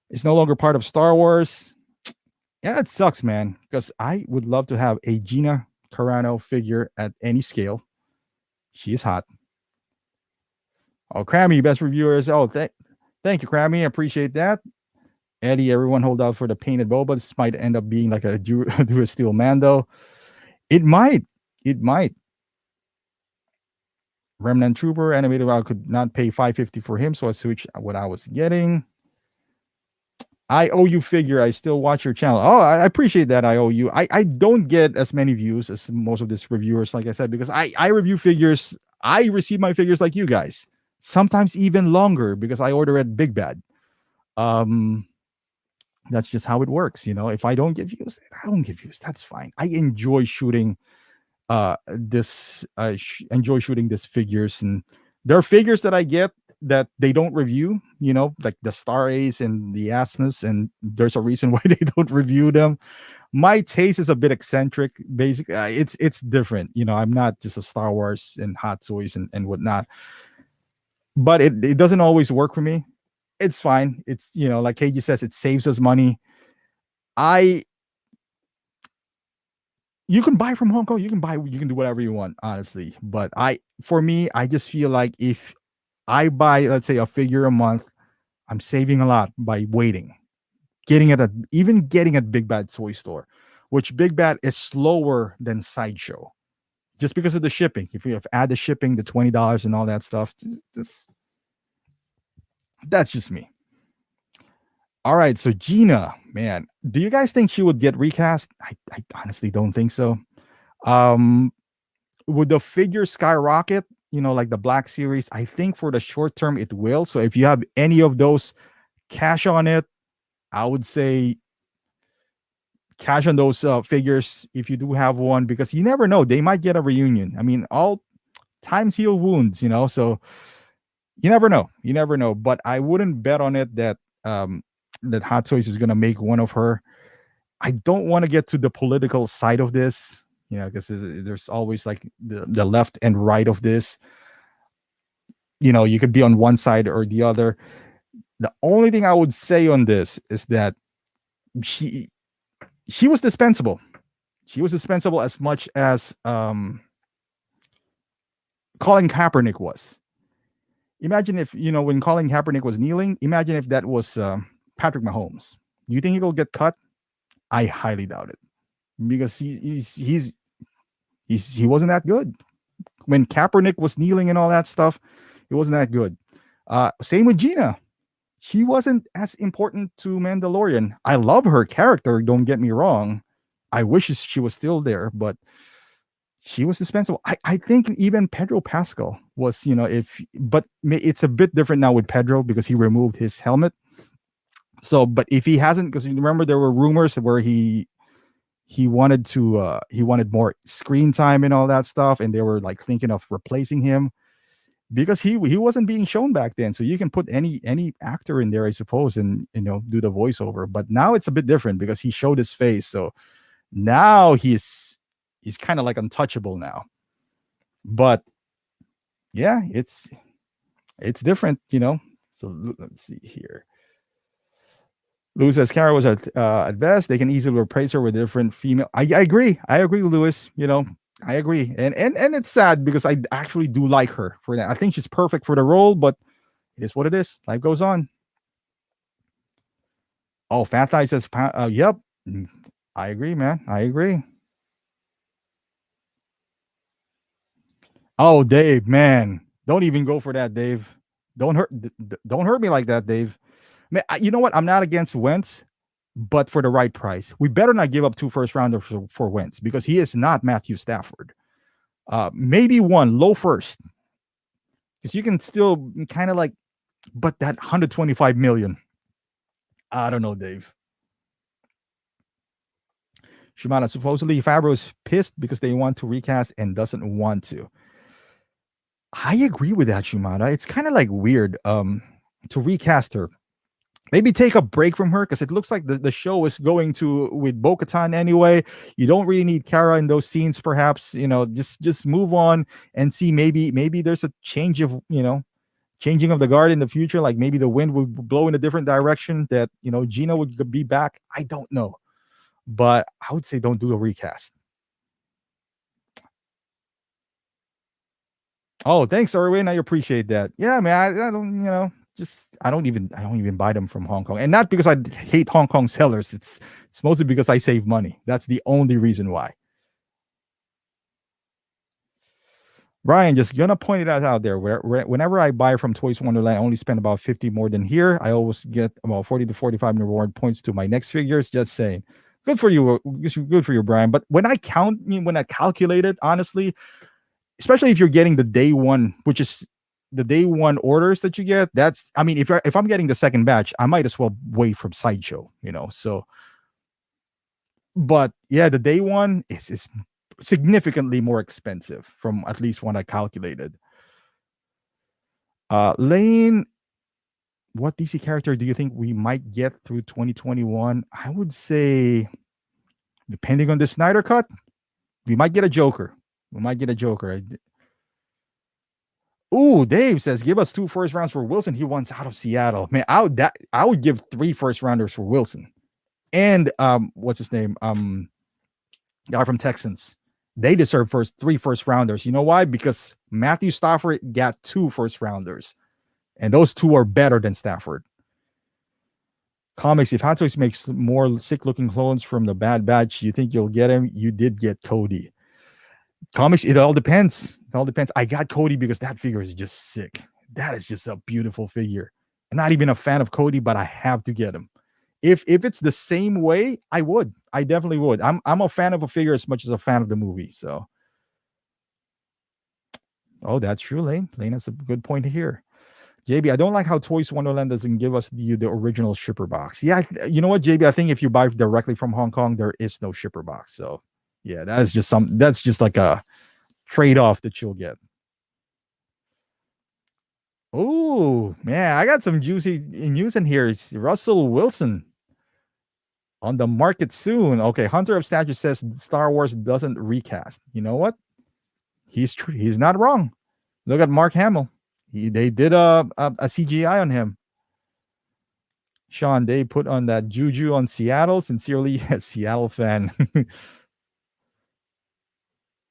is no longer part of Star Wars. Yeah, it sucks, man, because I would love to have a Gina Carano figure at any scale. She is hot. Oh, Crammy, best reviewers. Oh, thank you, Crammy. I appreciate that. Eddie, everyone hold out for the painted Boba. This might end up being like a Dura Steel Mando. It might. Remnant Trooper animated. I could not pay $550 for him, so I switched what I was getting. I owe you figure. I still watch your channel. Oh, I appreciate that. I owe you. I don't get as many views as most of these reviewers, like I said, because I review figures. I receive my figures like you guys. Sometimes even longer because I order at Big Bad. That's just how it works. If I don't get views, I don't get views. That's fine. I enjoy shooting enjoy shooting these figures, and there are figures that I get that they don't review, like the Star Ace and the Asmus, and there's a reason why they don't review them. My taste is a bit eccentric. Basically, it's different. I'm not just a Star Wars and hot toys and whatnot, but it doesn't always work for me. It's fine. It's like KG says, it saves us money. You can buy from Hong Kong. You can do whatever you want, honestly. But for me, I just feel like if I buy, let's say, a figure a month, I'm saving a lot by waiting, getting at Big Bad Toy Store, which Big Bad is slower than Sideshow, just because of the shipping. If you add the shipping, the $20 and all that stuff, that's just me. All right, so Gina, man, do you guys think she would get recast? I honestly don't think so. Would the figure skyrocket? Like the Black Series. I think for the short term it will. So if you have any of those, cash on it. I would say cash on those figures if you do have one, because you never know, they might get a reunion. I mean, all times heal wounds, so you never know. You never know. But I wouldn't bet on it that that Hot Toys is gonna make one of her. I don't want to get to the political side of this, because there's always like the left and right of this. You could be on one side or the other. The only thing I would say on this is that she was dispensable. She was dispensable as much as Colin Kaepernick was. Imagine if, when Colin Kaepernick was kneeling, imagine if that was Patrick Mahomes. Do you think he will get cut? I highly doubt it, because he wasn't that good. When Kaepernick was kneeling and all that stuff, it wasn't that good. Same with Gina. She wasn't as important to Mandalorian. I love her character, don't get me wrong. I wish she was still there, but she was dispensable. I think even Pedro Pascal was, but it's a bit different now with Pedro because he removed his helmet. So, but if he hasn't, because you remember there were rumors where he wanted to he wanted more screen time and all that stuff, and they were like thinking of replacing him because he wasn't being shown back then. So you can put any actor in there, I suppose, and do the voiceover. But now it's a bit different because he showed his face. So now he's kind of like untouchable now. But yeah, it's different, So let's see here. Lewis says Cara was at best. They can easily replace her with a different female. I agree. I agree, Lewis. I agree. And it's sad because I actually do like her for that. I think she's perfect for the role, but it is what it is. Life goes on. Oh, Fat Thigh says, yep. I agree, man. I agree. Oh, Dave, man. Don't even go for that, Dave. Don't hurt me like that, Dave. Man, you know what? I'm not against Wentz, but for the right price. We better not give up 2 first rounders for Wentz because he is not Matthew Stafford. Maybe one low first, because you can still kind of like, but that 125 million. I don't know, Dave. Shimada, supposedly Favreau's pissed because they want to recast and doesn't want to. I agree with that, Shimada. It's kind of like weird to recast her. Maybe take a break from her because it looks like the show is going to with Bo-Katan anyway. You don't really need Cara in those scenes, perhaps. Just move on and see maybe there's a change of changing of the guard in the future. Like maybe the wind would blow in a different direction that Gina would be back. I don't know, but I would say don't do a recast. Oh, thanks, Erwin. I appreciate that. Yeah, man. I don't I don't even buy them from Hong Kong, and not because I hate Hong Kong sellers. It's mostly because I save money. That's the only reason why. Brian, just gonna point it out there. Whenever I buy from Toys Wonderland, I only spend about 50 more than here. I always get about 40 to 45 reward points to my next figures. Just saying, good for you, Brian. But when I calculate it, honestly, especially if you're getting the day one, which is the day one orders that you get, if I'm getting the second batch, I might as well wait from Sideshow, so. But yeah, the day one is significantly more expensive from at least what I calculated. Lane, what DC character do you think we might get through 2021? I would say, depending on the Snyder Cut, we might get a Joker. Ooh, Dave says, give us 2 first rounds for Wilson. He wants out of Seattle. Man, I would give 3 first rounders for Wilson. And what's his name? Guy from Texans. They deserve 3 first rounders. You know why? Because Matthew Stafford got 2 first rounders. And those 2 are better than Stafford. Comics, if Hot Toys makes more sick-looking clones from the Bad Batch, you think you'll get him? You did get Cody. Comics, it all depends. I got Cody because that figure is just sick. That is just a beautiful figure. I'm not even a fan of Cody, but I have to get him. If it's the same way, I would. I definitely would. I'm a fan of a figure as much as a fan of the movie. So, oh, that's true, Lane. Lane has a good point here. JB, I don't like how Toys Wonderland doesn't give us the original shipper box. Yeah, you know what, JB? I think if you buy directly from Hong Kong, there is no shipper box. So yeah, that's just like a trade-off that you'll get. Oh man, I got some juicy news in here. It's Russell Wilson on the market soon. Okay, Hunter of Statue says Star Wars doesn't recast. You know what? He's not wrong. Look at Mark Hamill. They did a CGI on him. Sean, they put on that juju on Seattle. Sincerely, a Seattle fan.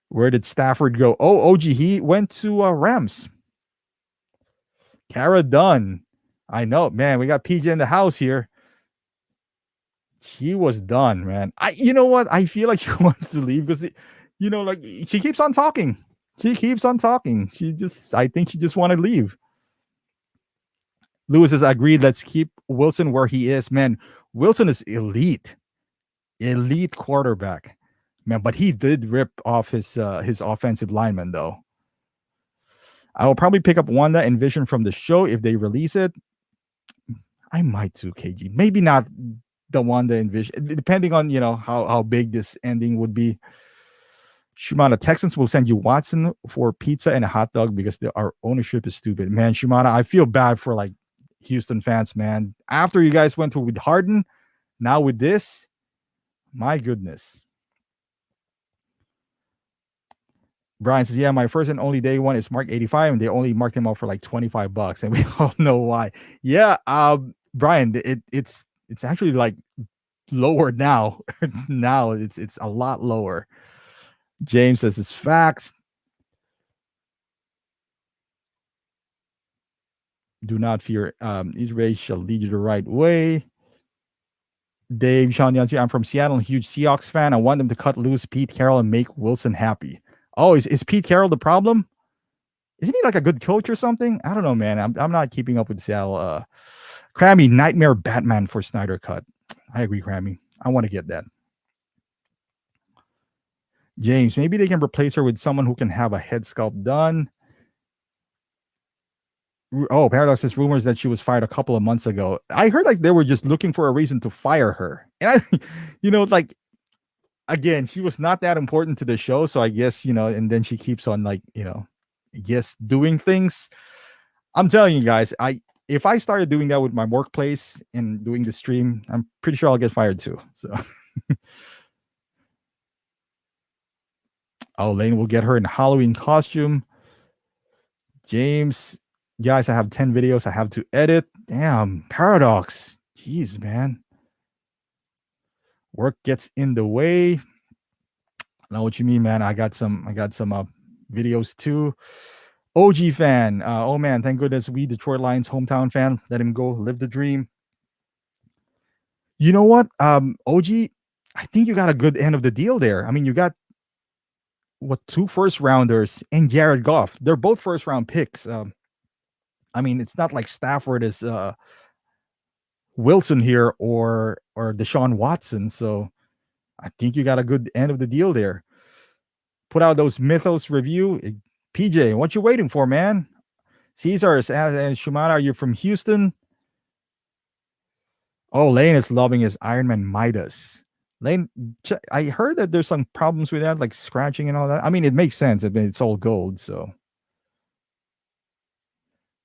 Where did Stafford go? Oh, OG, he went to Rams. Cara Dunne. I know, man. We got PJ in the house here. She was done, man. You know what? I feel like she wants to leave because, like she keeps on talking. She keeps on talking. I think she just want to leave. Lewis has agreed. Let's keep Wilson where he is, man. Wilson is elite quarterback, man. But he did rip off his offensive lineman, though. I will probably pick up Wanda and Vision from the show if they release it. I might too, KG. Maybe not the Wanda and Vision, depending on how big this ending would be. Shumana, Texans will send you Watson for pizza and a hot dog because our ownership is stupid. Man, Shumana, I feel bad for like Houston fans, man. After you guys went with Harden, now with this, my goodness. Brian says, yeah, my first and only day one is Mark 85, and they only marked him up for like $25, and we all know why. Yeah, Brian, it's actually like lower now. Now it's a lot lower. James says it's facts. Do not fear. Israel shall lead you the right way. Dave, Sean Yancy, I'm from Seattle, huge Seahawks fan. I want them to cut loose Pete Carroll and make Wilson happy. Oh, is Pete Carroll the problem? Isn't he like a good coach or something? I don't know, man. I'm not keeping up with Seattle. Crammy, Nightmare Batman for Snyder Cut. I agree, Crammy. I want to get that. James, maybe they can replace her with someone who can have a head sculpt done. Oh, Paradox says rumors that she was fired a couple of months ago. I heard like they were just looking for a reason to fire her. And like, again, she was not that important to the show. So I guess, and then she keeps on like, doing things. I'm telling you guys, if I started doing that with my workplace and doing the stream, I'm pretty sure I'll get fired too. So Lane will get her in Halloween costume. James, guys, I have 10 videos I have to edit. Damn, Paradox. Jeez, man. Work gets in the way. I know what you mean, man. I got some videos too. OG fan. Oh man, thank goodness we Detroit Lions hometown fan. Let him go live the dream. You know what? OG, I think you got a good end of the deal there. I mean, you got 2 first rounders and Jared Goff. They're both first round picks. I mean, it's not like Stafford is Wilson here or Deshaun Watson. So I think you got a good end of the deal there. Put out those Mythos review. PJ, what you waiting for, man? Caesar and Shumana, are you from Houston? Oh, Lane is loving his Iron Man Midas. Lane, I heard that there's some problems with that, like scratching and all that. I mean, it makes sense. I mean, it's all gold, so.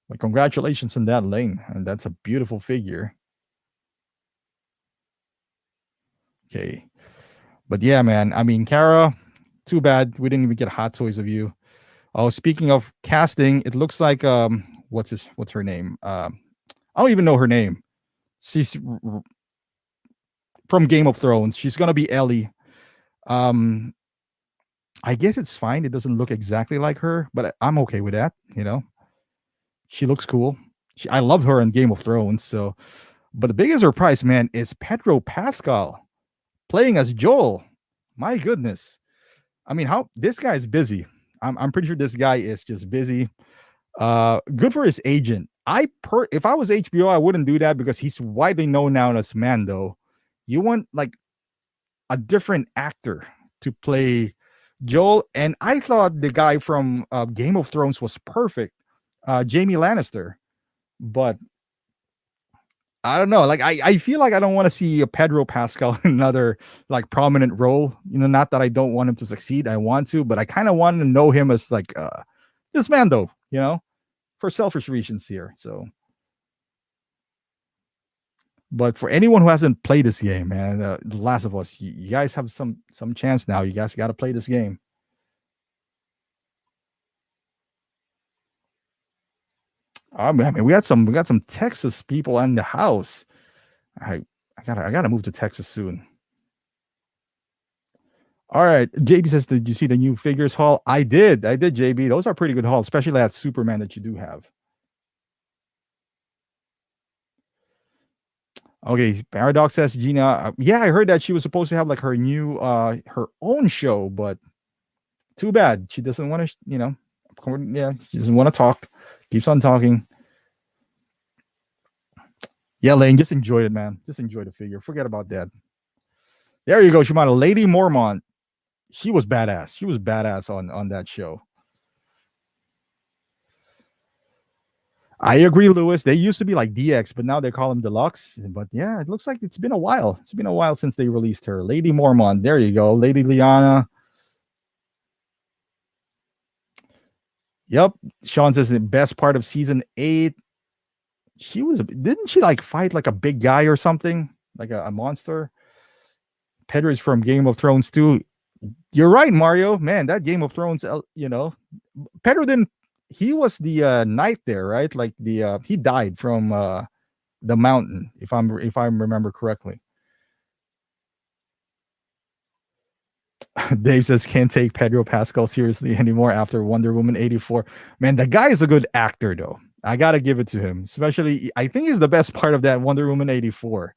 But congratulations on that, Lane. And that's a beautiful figure. Okay. But yeah, man. I mean, Cara, too bad we didn't even get Hot Toys of you. Oh, speaking of casting, it looks like what's her name? I don't even know her name. She's from Game of Thrones. She's gonna be Ellie. I guess it's fine. It doesn't look exactly like her, but I'm okay with that. She looks cool. I love her in Game of Thrones. So, but the biggest surprise, man, is Pedro Pascal playing as Joel. My goodness. I mean, how this guy's busy. I'm pretty sure this guy is just busy. Good for his agent. If I was HBO, I wouldn't do that because he's widely known now as Mando. You want like a different actor to play Joel, and I thought the guy from Game of Thrones was perfect. Jamie Lannister. But I don't know. Like I feel like I don't want to see a Pedro Pascal in another like prominent role. Not that I don't want him to succeed. I want to, but I kind of want to know him as like this man though, for selfish reasons here. So but for anyone who hasn't played this game, man, The Last of Us, you guys have some chance now. You guys got to play this game. I mean, we got some Texas people in the house. I gotta move to Texas soon. All right, JB says, did you see the new figures haul? I did, JB. Those are pretty good hauls, especially that Superman that you do have. Okay, Paradox says, Gina, yeah, I heard that she was supposed to have like her new her own show, but too bad she doesn't want to, yeah, she doesn't want to talk. Keeps on talking. Yeah, Lane, just enjoy it, man. Just enjoy the figure. Forget about that. There you go, Shimano. Lady Mormont. She was badass. She was badass on that show. I agree, Lewis. They used to be like DX, but now they call them Deluxe. But yeah, it looks like it's been a while. It's been a while since they released her. Lady Mormont. There you go. Lady Liana. Yep. Sean says the best part of season 8. Didn't she like fight like a big guy or something? Like a monster? Pedro is from Game of Thrones too. You're right, Mario. Man, that Game of Thrones, Pedro didn't. He was the knight there, right? Like he died from the mountain, if I remember correctly. Dave says can't take Pedro Pascal seriously anymore after Wonder Woman 84. Man, the guy is a good actor though. I gotta give it to him. Especially, I think he's the best part of that Wonder Woman 84.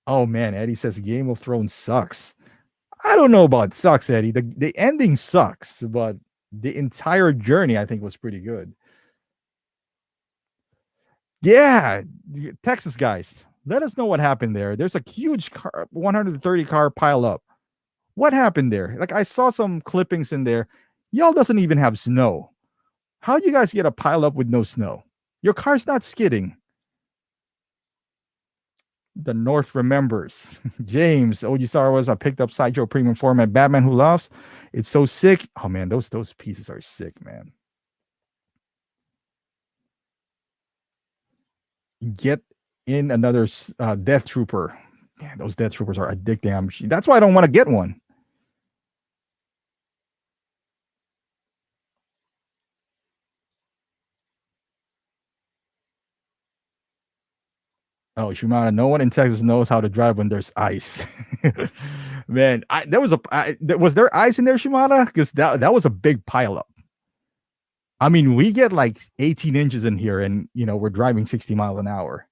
Oh man, Eddie says Game of Thrones sucks. I don't know about sucks, Eddie. The ending sucks, but the entire journey I think was pretty good. Yeah, Texas guys, let us know what happened there. There's a huge 130 car pile up. What happened there? Like I saw some clippings in there. Y'all doesn't even have snow. How do you guys get a pile up with no snow? Your car's not skidding. The North remembers. James, OG Star Wars. I picked up Sideshow Premium Format Batman Who Loves. It's so sick. Oh man, those pieces are sick, man. Get in another Death Trooper. Man, those Death Troopers are addicting. That's why I don't want to get one. Oh, Shimano, no one in Texas knows how to drive when there's ice. Man, was there ice in there, Shimano? Because that was a big pileup. I mean, we get like 18 inches in here, and we're driving 60 miles an hour.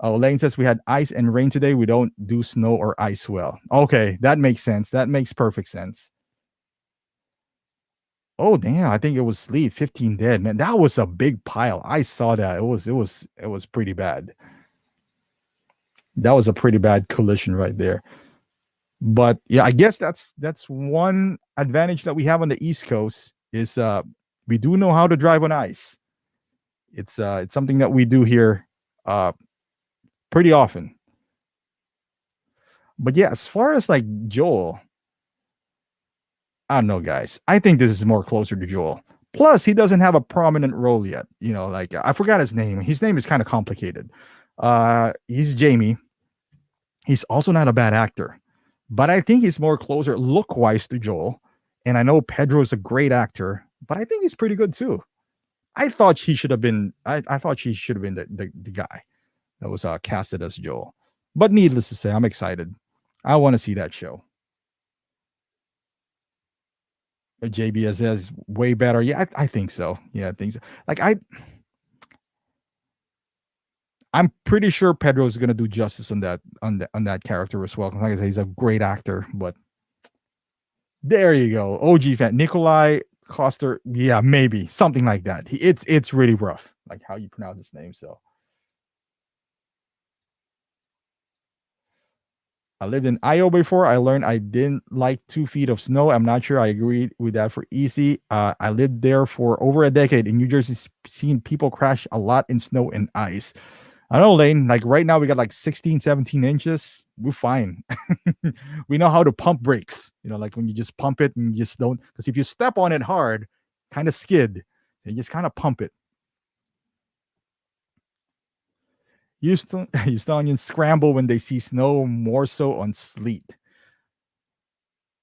Oh, Lane says we had ice and rain today. We don't do snow or ice well. Okay, that makes sense. That makes perfect sense. Oh damn! I think it was sleet. 15 dead, man. That was a big pile. I saw that. It was pretty bad. That was a pretty bad collision right there. But yeah, I guess that's one advantage that we have on the East Coast is we do know how to drive on ice. It's something that we do here pretty often. But yeah, as far as like Joel, I don't know, guys. I think this is more closer to Joel. Plus, he doesn't have a prominent role yet. Like I forgot his name. His name is kind of complicated. He's Jamie. He's also not a bad actor, but I think he's more closer look wise to Joel. And I know Pedro is a great actor, but I think he's pretty good too. I thought he should have been. I thought she should have been the guy that was casted as Joel. But needless to say, I'm excited. I want to see that show. JBS is way better. Yeah, I think so. Yeah, I think so. Like I'm pretty sure Pedro is gonna do justice on that character as well. Like I said, he's a great actor. But there you go. OG fan Nikolai Koster. Yeah, maybe something like that. It's really rough, like how you pronounce his name. So I lived in Iowa before. I learned I didn't like 2 feet of snow. I'm not sure I agree with that for easy. I lived there for over a decade in New Jersey, seeing people crash a lot in snow and ice. I don't know, Lane. Like right now, we got like 16, 17 inches. We're fine. We know how to pump brakes. Like when you just pump it and you just don't, because if you step on it hard, kind of skid, you just kind of pump it. Houstonians scramble when they see snow, more so on sleet.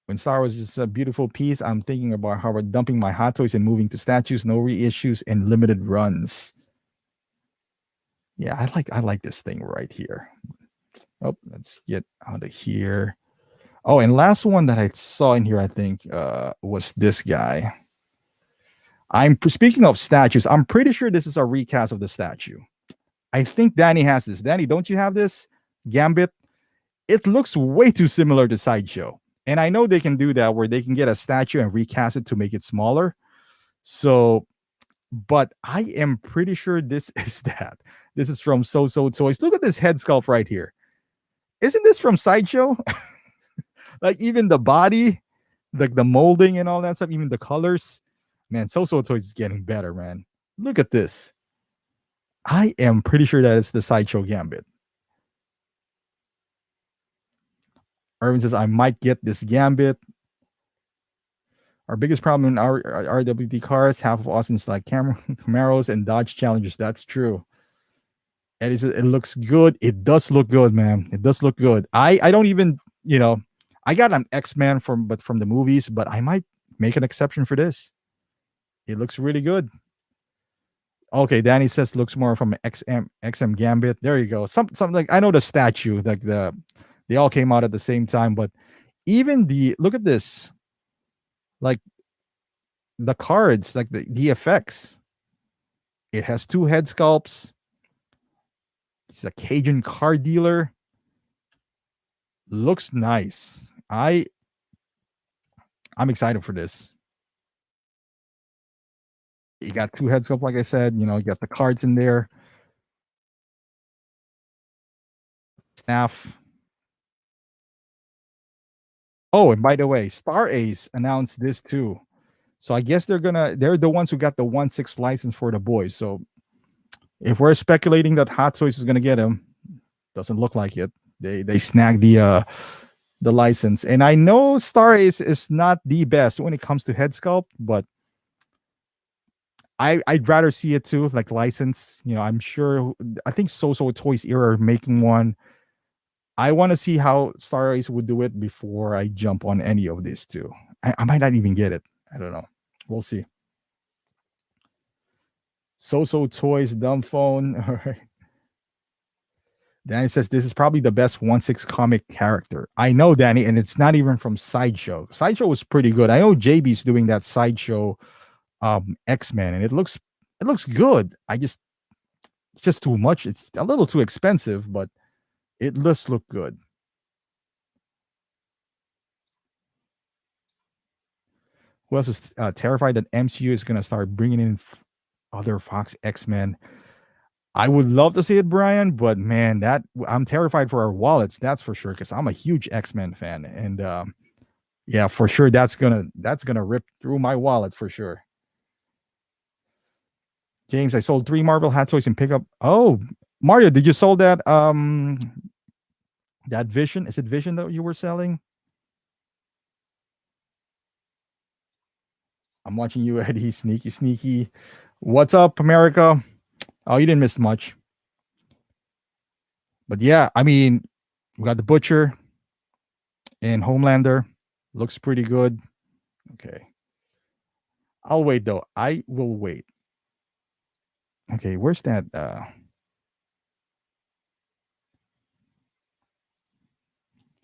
When Star Wars is just a beautiful piece, I'm thinking about how we're dumping my hot toys and moving to statues, no reissues, and limited runs. Yeah, I like this thing right here. Oh, let's get out of here. Oh, and last one that I saw in here, I think, was this guy. Speaking of statues, I'm pretty sure this is a recast of the statue. I think Danny has this. Danny, don't you have this? Gambit. It looks way too similar to Sideshow. And I know they can do that where they can get a statue and recast it to make it smaller. So, but I am pretty sure this is that. This is from So Toys. Look at this head sculpt right here. Isn't this from Sideshow? Like even the body, the molding and all that stuff, even the colors. Man, So Toys is getting better, man. Look at this. I am pretty sure that it's the Sideshow Gambit. Irvin says, I might get this Gambit. Our biggest problem in our RWD cars, half of Austin's like Camaros and Dodge Challengers. That's true. And it looks good. It does look good, man. It does look good. I don't even, I got an X-Men from the movies, but I might make an exception for this. It looks really good. Okay, Danny says looks more from XM Gambit. There you go. Something like, I know the statue, like they all came out at the same time, but even look at this, like the cards, like the effects. It has 2 head sculpts. It's a Cajun car dealer. Looks nice. I'm excited for this. You got 2 head sculpts, like I said. You got the cards in there. Staff. Oh, and by the way, Star Ace announced this too. So I guess they're the ones who got the 1/6 license for the boys. So if we're speculating that Hot Toys is gonna get him, doesn't look like it. They snagged the license. And I know Star Ace is not the best when it comes to head sculpt, but I'd rather see it too, like license. I'm sure. I think So Toys era are making one. I want to see how Star Ace would do it before I jump on any of these two. I might not even get it. I don't know. We'll see. So Toys, dumb phone. All right. Danny says this is probably the best 1/6 comic character. I know, Danny, and it's not even from Sideshow. Sideshow was pretty good. I know JB's doing that Sideshow X-Men, and it looks good. It's just too much. It's a little too expensive, but it does look good. Who else is terrified that MCU is going to start bringing in other Fox X-Men? I would love to see it, Brian, but man, that I'm terrified for our wallets. That's for sure, because I'm a huge X-Men fan, and yeah, for sure, that's gonna rip through my wallet for sure. James, I sold 3 Marvel Hot Toys and pick up. Oh, Mario, did you sold that that Vision? Is it Vision that you were selling? I'm watching you, Eddie. Sneaky. What's up, America? Oh, you didn't miss much. But yeah, I mean, we got the Butcher and Homelander. Looks pretty good. Okay. I'll wait though. I will wait. Okay, where's that?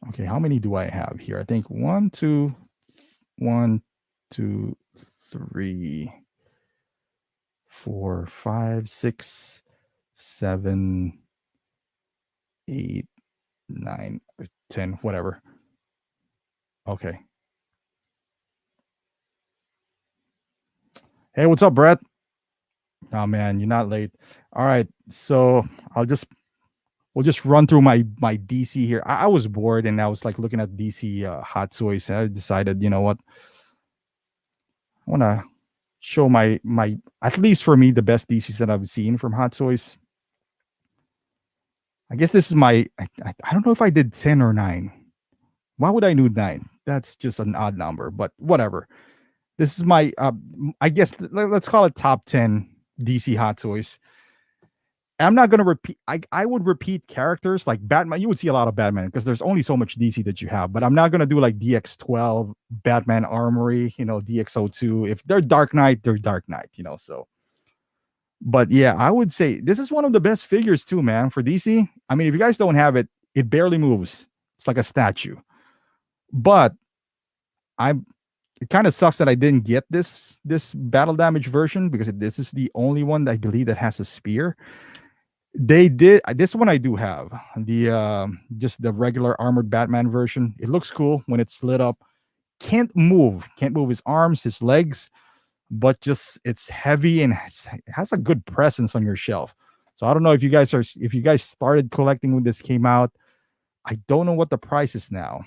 Okay, how many do I have here? I think 1, 2, 1, 2, 3, 4, 5, 6, 7, 8, 9, 10, whatever. Okay. Hey, what's up, Brett? Oh man, you're not late. All right, so I'll just we'll just run through my DC here. I was bored and I was like looking at DC hot toys. I decided, you know what, I want to show my at least for me the best DCs that I've seen from hot toys. I guess this is my. I don't know if I did 10 or 9. Why would I do 9? That's just an odd number, but whatever. This is my. I guess let's call it top 10 DC hot toys. I'm not gonna repeat. I would repeat characters like Batman. You would see a lot of Batman because there's only so much DC that you have. But I'm not gonna do like DX12, Batman Armory, DX02. If they're Dark Knight, they're Dark Knight. So. But yeah, I would say this is one of the best figures too, man. For DC. I mean, if you guys don't have it, it barely moves. It's like a statue. But it kind of sucks that I didn't get this battle damage version because this is the only one that I believe that has a spear. They did this one I do have the just the regular armored Batman version. It looks cool when it's lit up. Can't move his arms, his legs, but just it's heavy and has a good presence on your shelf. So I don't know if you guys started collecting when this came out. I don't know what the price is now,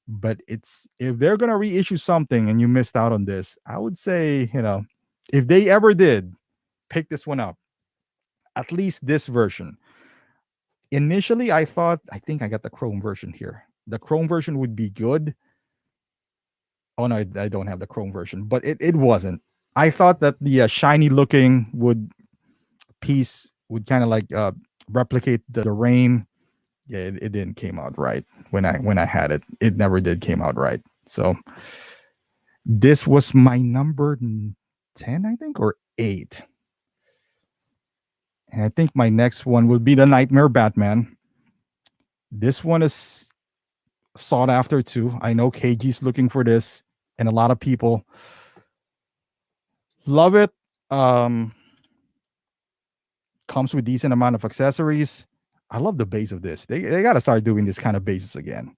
but if they're gonna reissue something and you missed out on this, I would say if they ever did, pick this one up. At least this version. Initially, I think I got the chrome version here. The chrome version would be good. Oh no, I don't have the chrome version, but it wasn't. I thought that the shiny looking piece would kind of like replicate the rain. Yeah, it didn't came out right when I had it. It never did came out right. So this was my number 10, I think, or 8. And I think my next one would be the Nightmare Batman. This one is sought after too. I know KG's looking for this, and a lot of people love it. Comes with decent amount of accessories. I love the base of this. They got to start doing this kind of bases again.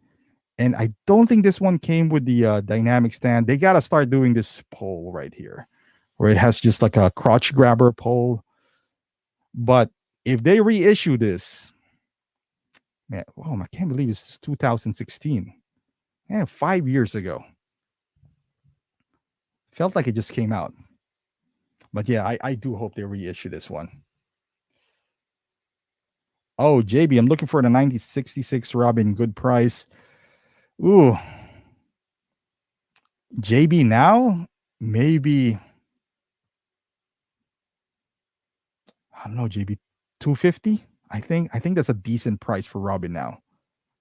And I don't think this one came with the dynamic stand. They got to start doing this pole right here, where it has just like a crotch grabber pole. But if they reissue this, man, I can't believe it's 2016. Man, 5 years ago. Felt like it just came out. But yeah, I do hope they reissue this one. Oh, JB, I'm looking for the 1966 Robin, good price. Ooh. JB now? Maybe. I don't know, JB, 250. I think that's a decent price for Robin now.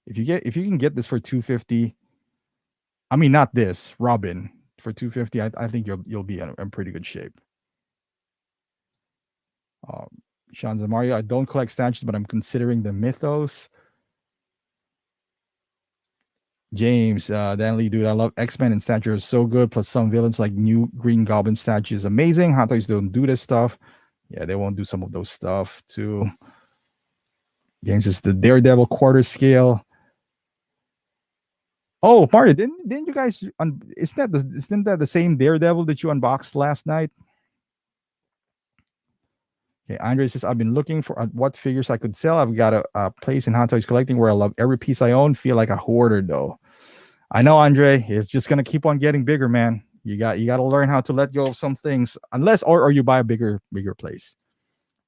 If you can get this for 250, I mean not this Robin for 250, I think you'll be in pretty good shape. Sean Zamario, I don't collect statues, but I'm considering the mythos. James, Danley, dude, I love X-Men and statue is so good. Plus some villains like new Green Goblin statue is amazing. Hot Toys don't do this stuff. Yeah, they won't do some of those stuff too. James is the Daredevil quarter scale. Oh, Mario, didn't you guys? Isn't that the same Daredevil that you unboxed last night? Okay, Andre says I've been looking for what figures I could sell. I've got a place in Hot Toys collecting where I love every piece I own. Feel like a hoarder though. I know, Andre. It's just gonna keep on getting bigger, man. You got to learn how to let go of some things, unless or you buy a bigger place.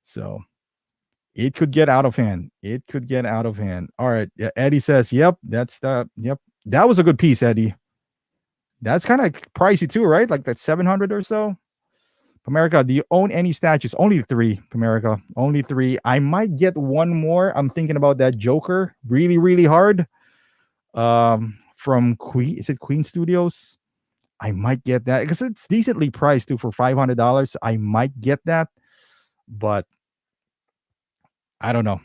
So it could get out of hand. It could get out of hand. All right. Yeah, Eddie says, yep, that's the yep. That was a good piece, Eddie. That's kind of pricey too, right? Like that 700 or so. Pomerica, do you own any statues? Only 3, Pomerica. Only 3. I might get one more. I'm thinking about that Joker really, really hard. From Queen, is it Queen Studios? I might get that because it's decently priced too for $500. I might get that, but I don't know.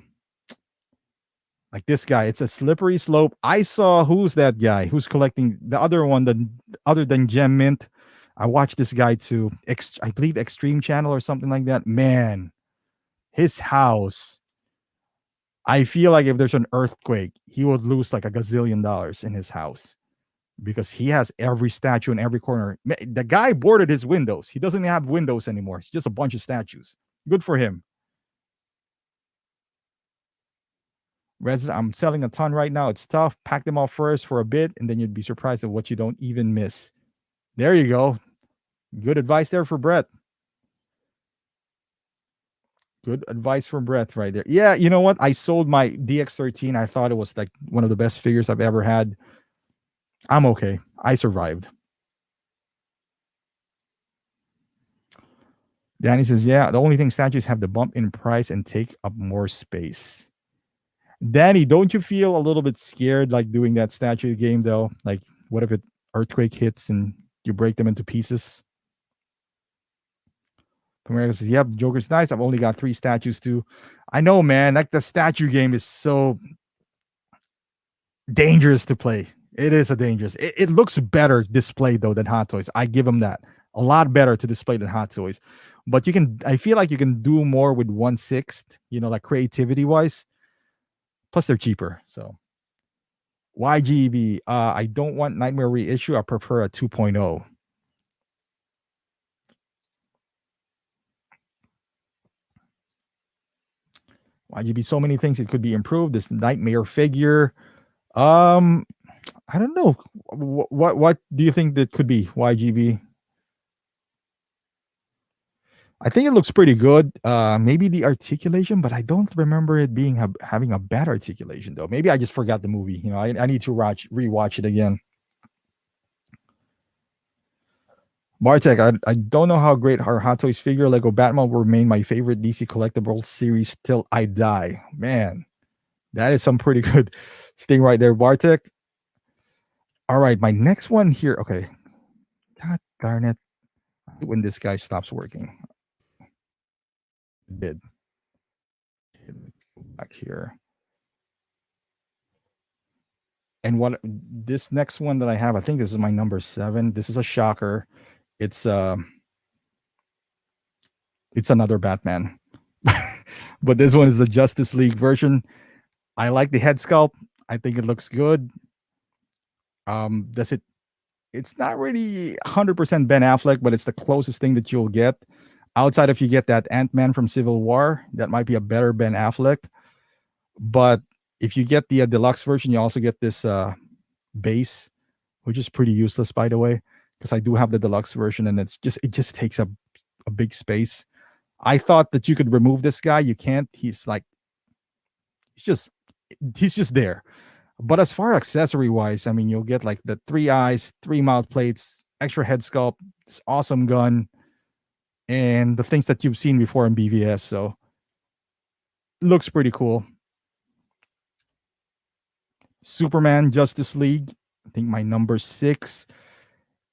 Like this guy, it's a slippery slope. I saw who's that guy who's collecting the other one, other than Gem Mint. I watched this guy too. I believe Extreme Channel or something like that. Man, his house. I feel like if there's an earthquake, he would lose like $1 gazillion in his house because he has every statue in every corner. The guy boarded his windows. He doesn't have windows anymore. It's just a bunch of statues. Good for him. I'm selling a ton right now. It's tough. Pack them all first for a bit, and then you'd be surprised at what you don't even miss. There you go. Good advice there for Brett. Good advice from Brett right there. Yeah, you know what? I sold my DX13. I thought it was like one of the best figures I've ever had. I'm okay. I survived. Danny says, yeah, the only thing statues have the bump in price and take up more space. Danny, don't you feel a little bit scared like doing that statue game though? Like, what if it earthquake hits and you break them into pieces? America says, yep, Joker's nice. I've only got 3 statues too. I know, man. Like the statue game is so dangerous to play. It is a dangerous. It looks better displayed though than Hot Toys. I give them that. A lot better to display than Hot Toys. But you can, I feel like you can do more with 1/6, like creativity wise. Plus they're cheaper. So YGB, I don't want Nightmare reissue. I prefer a 2.0. YGB, so many things it could be improved. This Nightmare figure. I don't know. What do you think that could be, YGB? I think it looks pretty good. Maybe the articulation, but I don't remember it being having a bad articulation though. Maybe I just forgot the movie. I need to rewatch it again. Bartek, I don't know how great our Hot Toys figure Lego Batman will remain my favorite DC collectible series till I die. Man, that is some pretty good thing right there, Bartek. All right, my next one here. Okay. God darn it. When this guy stops working. It did. Back here. And what this next one that I have, I think this is my number 7. This is a shocker. It's another Batman. But this one is the Justice League version. I like the head sculpt. I think it looks good. It's not really 100% Ben Affleck, but it's the closest thing that you'll get. Outside if you get that Ant-Man from Civil War, that might be a better Ben Affleck. But if you get the deluxe version, you also get this base, which is pretty useless, by the way, because I do have the deluxe version, and it just takes a big space. I thought that you could remove this guy. You can't. He's just there. But as far as accessory wise, I mean, you'll get like the 3 eyes, 3 mouth plates, extra head sculpt, this awesome gun, and the things that you've seen before in BVS. So looks pretty cool. Superman Justice League, I think my number 6.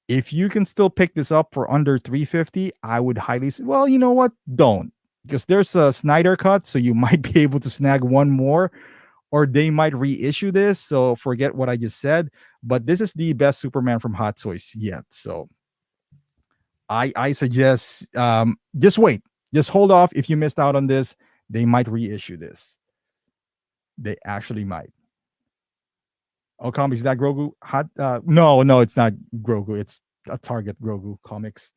If you can still pick this up for under $350, I would highly say, well, you know what? Don't. Because there's a Snyder cut, so you might be able to snag one more, or they might reissue this. So forget what I just said. But this is the best Superman from Hot Toys yet. So I suggest just wait. Just hold off. If you missed out on this, they might reissue this. They actually might. Oh, comics, is that Grogu? No, it's not Grogu. It's a Target Grogu comics.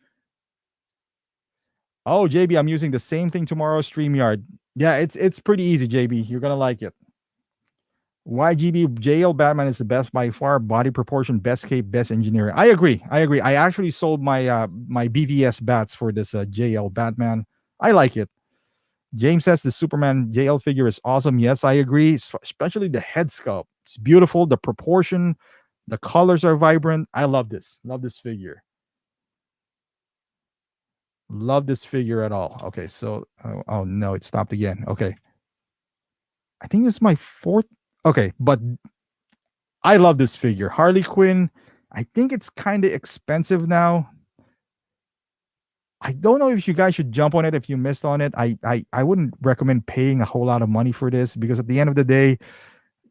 Oh, JB, I'm using the same thing tomorrow, StreamYard. Yeah, it's pretty easy, JB. You're gonna like it. YGB JL Batman is the best by far. Body proportion, best cape, best engineering. I agree. I actually sold my my BVS bats for this JL Batman. I like it. James says the Superman JL figure is awesome. Yes, I agree. Especially the head sculpt. It's beautiful. The proportion, the colors are vibrant. I love this. Love this figure. Love this figure at all. Okay, so oh no, it stopped again. Okay. I think this is my 4th. Okay, but I love this figure. Harley Quinn. I think it's kind of expensive now. I don't know if you guys should jump on it if you missed on it. I wouldn't recommend paying a whole lot of money for this, because at the end of the day,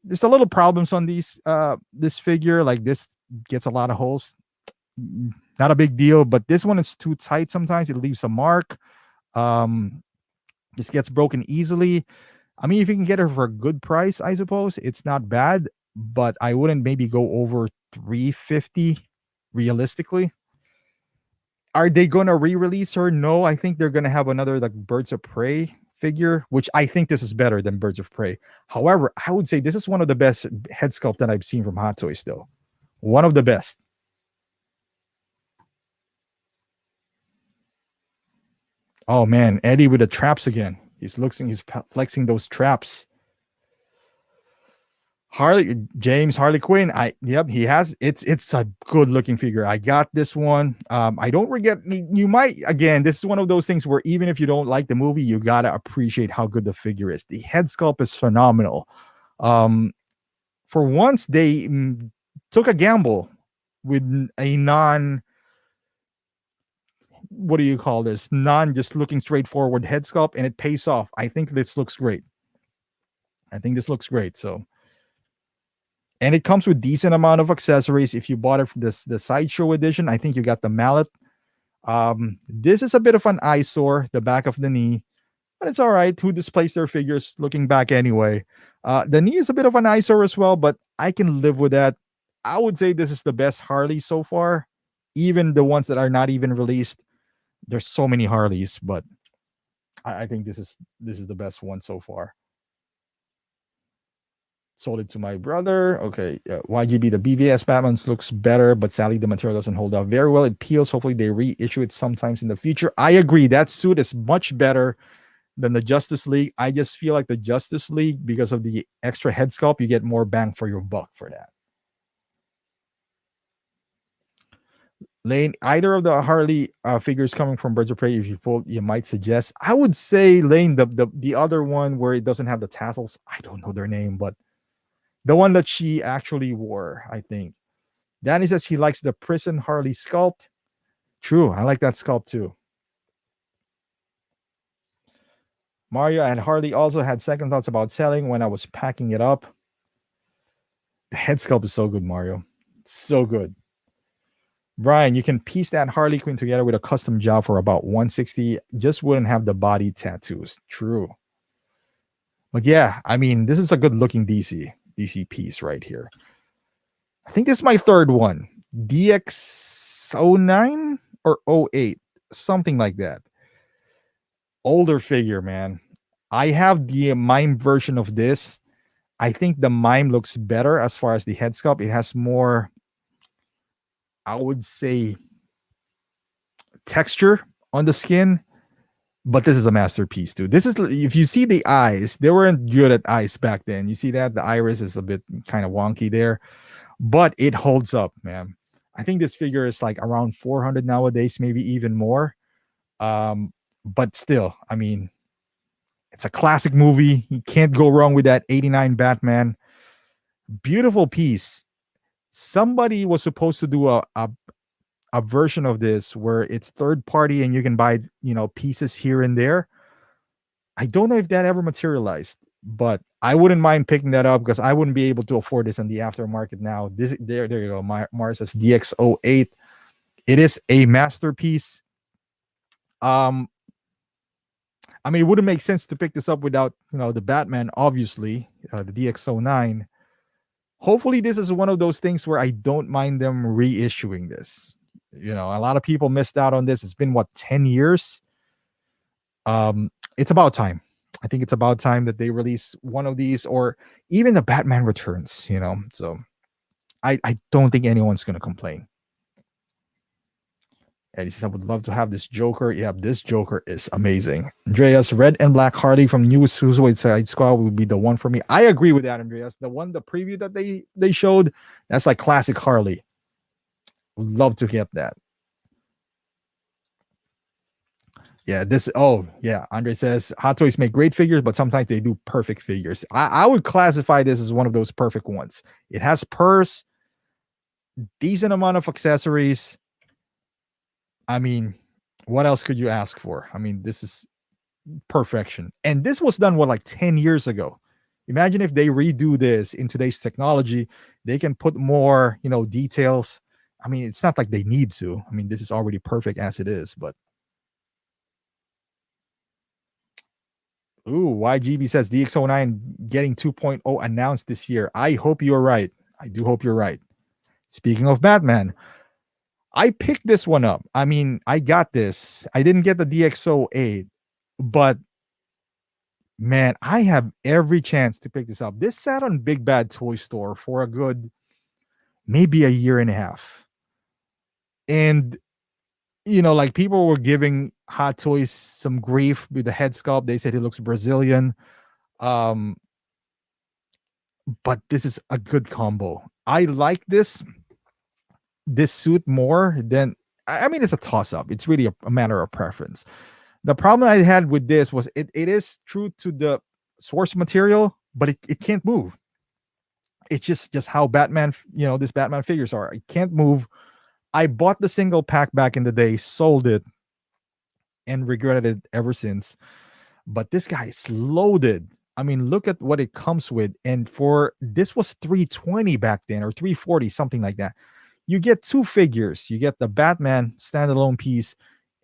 there's a little problems on this figure. Like this gets a lot of holes. Not a big deal, but this one is too tight sometimes. It leaves a mark. This gets broken easily. I mean, if you can get it for a good price, I suppose it's not bad, but I wouldn't maybe go over $350 realistically. Are they going to re-release her? No, I think they're going to have another like Birds of Prey figure, which I think this is better than Birds of Prey. However, I would say this is one of the best head sculpt that I've seen from Hot Toys, though. One of the best. Oh man, Eddie with the traps again. He's flexing those traps. Harley Quinn. He has it's a good looking figure. I got this one. I don't forget. You might again. This is one of those things where even if you don't like the movie, you gotta appreciate how good the figure is. The head sculpt is phenomenal. For once, they took a gamble with a non. What do you call this? Non just looking straightforward head sculpt, and it pays off. I think this looks great. So. And it comes with decent amount of accessories. If you bought it for the sideshow edition, I think you got the mallet. This is a bit of an eyesore, the back of the knee, but it's all right. Who displays their figures looking back anyway? The knee is a bit of an eyesore as well, but I can live with that. I would say this is the best Harley so far, even the ones that are not even released. There's so many Harleys, but I think this is the best one so far. Sold it to my brother. Okay, YGB, the BVS Batman looks better, but sadly the material doesn't hold up very well. It peels. Hopefully they reissue it sometimes in the future. I agree. That suit is much better than the Justice League. I just feel like the Justice League, because of the extra head sculpt, you get more bang for your buck for that. Lane, either of the Harley figures coming from Birds of Prey, if you pull, you might suggest. I would say, Lane, the other one where it doesn't have the tassels. I don't know their name, but the one that she actually wore, I think. Danny says he likes the prison Harley sculpt. True, I like that sculpt too. Mario and Harley also had second thoughts about selling when I was packing it up. The head sculpt is so good, Mario. So good. Brian, you can piece that Harley Quinn together with a custom job for about $160. Just wouldn't have the body tattoos. True. But yeah, I mean, this is a good looking DC piece right here. I think this is my third one. DX09 or 08, something like that. Older figure, man. I have the mime version of this. I think the mime looks better as far as the head sculpt. It has more, I would say, texture on the skin. But this is a masterpiece, too. This is, if you see the eyes, they weren't good at eyes back then. You see that? The iris is a bit kind of wonky there. But it holds up, man. I think this figure is like around 400 nowadays, maybe even more. But still, I mean, it's a classic movie. You can't go wrong with that 89 Batman. Beautiful piece. Somebody was supposed to do a version of this where it's third party and you can buy, pieces here and there. I don't know if that ever materialized, but I wouldn't mind picking that up because I wouldn't be able to afford this in the aftermarket now. There you go. Mars says DX08. It is a masterpiece. I mean, it wouldn't make sense to pick this up without, the Batman, obviously, the DX09. Hopefully this is one of those things where I don't mind them reissuing this. A lot of people missed out on this. It's been 10 years. It's about time. I think it's about time that they release one of these, or even the Batman Returns, so I don't think anyone's going to complain. And he says, I would love to have this Joker. Yeah, this Joker is amazing. Andreas, red and black Harley from New Suicide Squad would be the one for me. I agree with that, Andreas. The preview that they showed, that's like classic Harley. Would love to get that. Yeah, Andre says, Hot Toys make great figures, but sometimes they do perfect figures. I would classify this as one of those perfect ones. It has purse, decent amount of accessories. I mean, what else could you ask for? I mean, this is perfection. And this was done, 10 years ago. Imagine if they redo this in today's technology, they can put more, details. I mean, it's not like they need to. I mean, this is already perfect as it is, but. Ooh, YGB says DX09 getting 2.0 announced this year. I hope you're right. I do hope you're right. Speaking of Batman, I picked this one up. I mean, I got this. I didn't get the DX08, but Man, I have every chance to pick this up. This sat on Big Bad Toy Store for a good maybe a year and a half. And like people were giving Hot Toys some grief with the head sculpt. They said it looks Brazilian. Um, but this is a good combo. I like this suit more than I mean it's a toss up. It's really a matter of preference. The problem I had with this was it is true to the source material, but it can't move. It's just how Batman, this Batman figures are. It can't move. I bought the single pack back in the day, sold it, and regretted it ever since. But this guy is loaded. I mean, look at what it comes with. And for this was 320 back then or 340, something like that. You get two figures. You get the Batman standalone piece,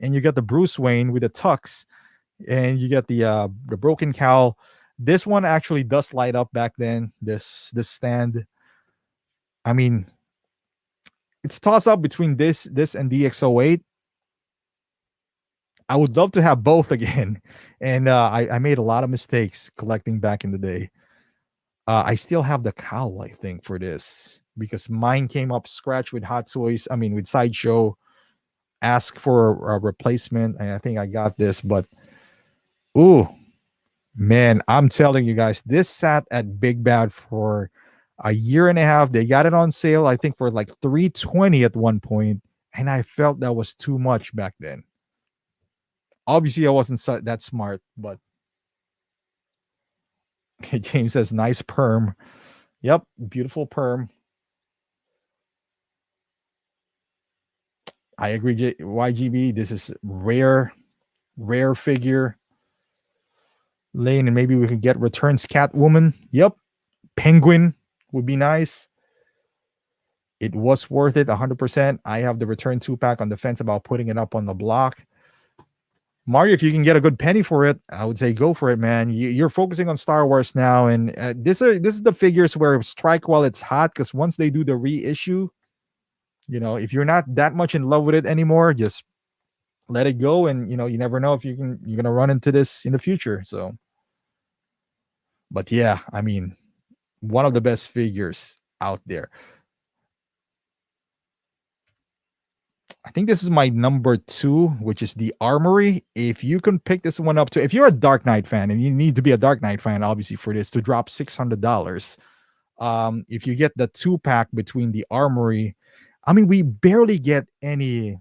and you get the Bruce Wayne with the tux, and you get the broken cowl. This one actually does light up back then. This stand. I mean, it's a toss up between this and DX08. I would love to have both again. And I made a lot of mistakes collecting back in the day. I still have the cowl, I think, for this because mine came up scratch with Hot Toys. I mean, with Sideshow. Ask for a replacement, and I think I got this. But ooh, man, I'm telling you guys, this sat at Big Bad for a year and a half. They got it on sale, I think, for like 320 at one point, and I felt that was too much back then. Obviously, I wasn't that smart, but James says, nice perm. Yep, beautiful perm. I agree, YGB. This is rare figure. Lane, and maybe we can get Returns Catwoman. Yep, Penguin would be nice. It was worth it, 100%. I have the Return 2-pack on the fence about putting it up on the block. Mario, if you can get a good penny for it, I would say go for it, man. You're focusing on Star Wars now, and this is the figures where strike while it's hot, because once they do the reissue, if you're not that much in love with it anymore, just let it go, and you never know if you're gonna run into this in the future. So, but yeah, I mean, one of the best figures out there. I think this is my number 2, which is the Armory. If you can pick this one up too, if you're a Dark Knight fan, and you need to be a Dark Knight fan, obviously, for this to drop $600. If you get the 2-pack between the Armory, I mean, we barely get any.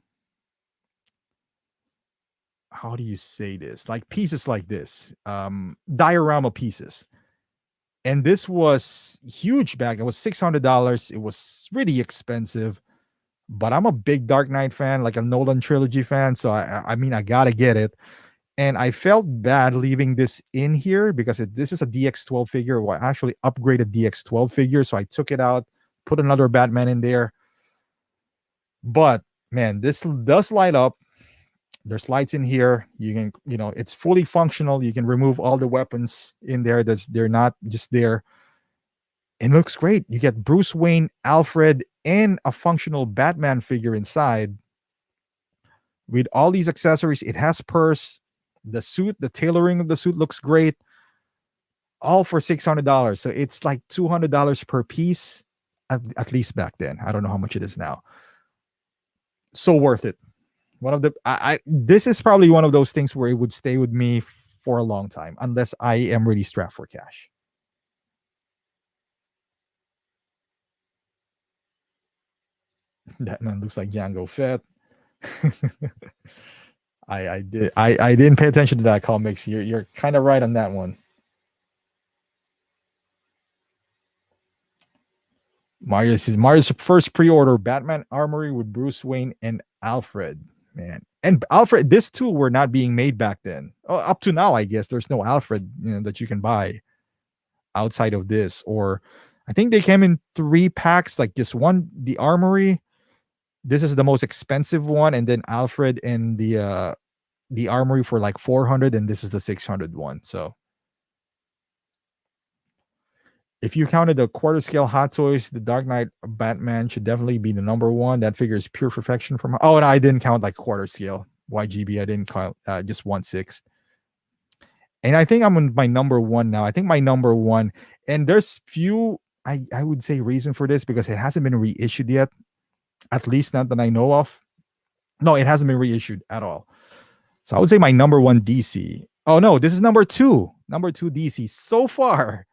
How do you say this? Like pieces like this, diorama pieces. And this was huge back. It was $600. It was really expensive. But I'm a big Dark Knight fan, like a Nolan trilogy fan. So I mean, I gotta get it. And I felt bad leaving this in here because this is a DX12 figure. Well, I actually upgraded DX12 figure. So I took it out, put another Batman in there. But man, this does light up. There's lights in here. You can, it's fully functional. You can remove all the weapons in there. They're not just there. It looks great. You get Bruce Wayne, Alfred, and a functional Batman figure inside. With all these accessories, it has purse. The suit, the tailoring of the suit looks great. All for $600. So it's like $200 per piece, at least back then. I don't know how much it is now. So worth it. One of the this is probably one of those things where it would stay with me for a long time, unless I am really strapped for cash. That man looks like Jango Fett. I didn't pay attention to that comics. You're kind of right on that one. Mario's first pre-order Batman Armory with Bruce Wayne and Alfred. Man, and Alfred, this two were not being made back then. Up to now, I guess there's no Alfred that you can buy outside of this. Or I think they came in 3 packs, like just one, the Armory. This is the most expensive one, and then Alfred and the Armory for like 400, and this is the 600 one. So if you counted the quarter scale Hot Toys, the Dark Knight Batman should definitely be the number 1. That figure is pure perfection from. Oh, and I didn't count like quarter scale YGB. I didn't count just 1/6. And I think I'm on my number one now. I think my number one, and there's few, I would say, reason for this because it hasn't been reissued yet, at least not that I know of. No, it hasn't been reissued at all. So I would say my number one DC. Oh no, this is number two. Number two DC so far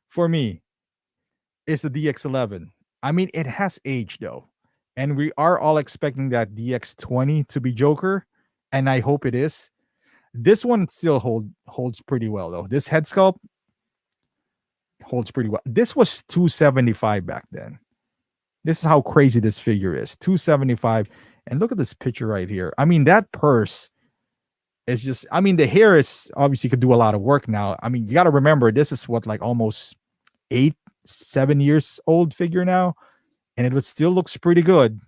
for me is the DX11. I mean, it has aged though. And we are all expecting that DX20 to be Joker. And I hope it is. This one still holds pretty well though. This head sculpt holds pretty well. This was 275 back then. This is how crazy this figure is. 275. And look at this picture right here. I mean, that purse is just, I mean, the hair is obviously could do a lot of work now. I mean, you got to remember, this is what, like almost 7 years old figure now. And it still looks pretty good.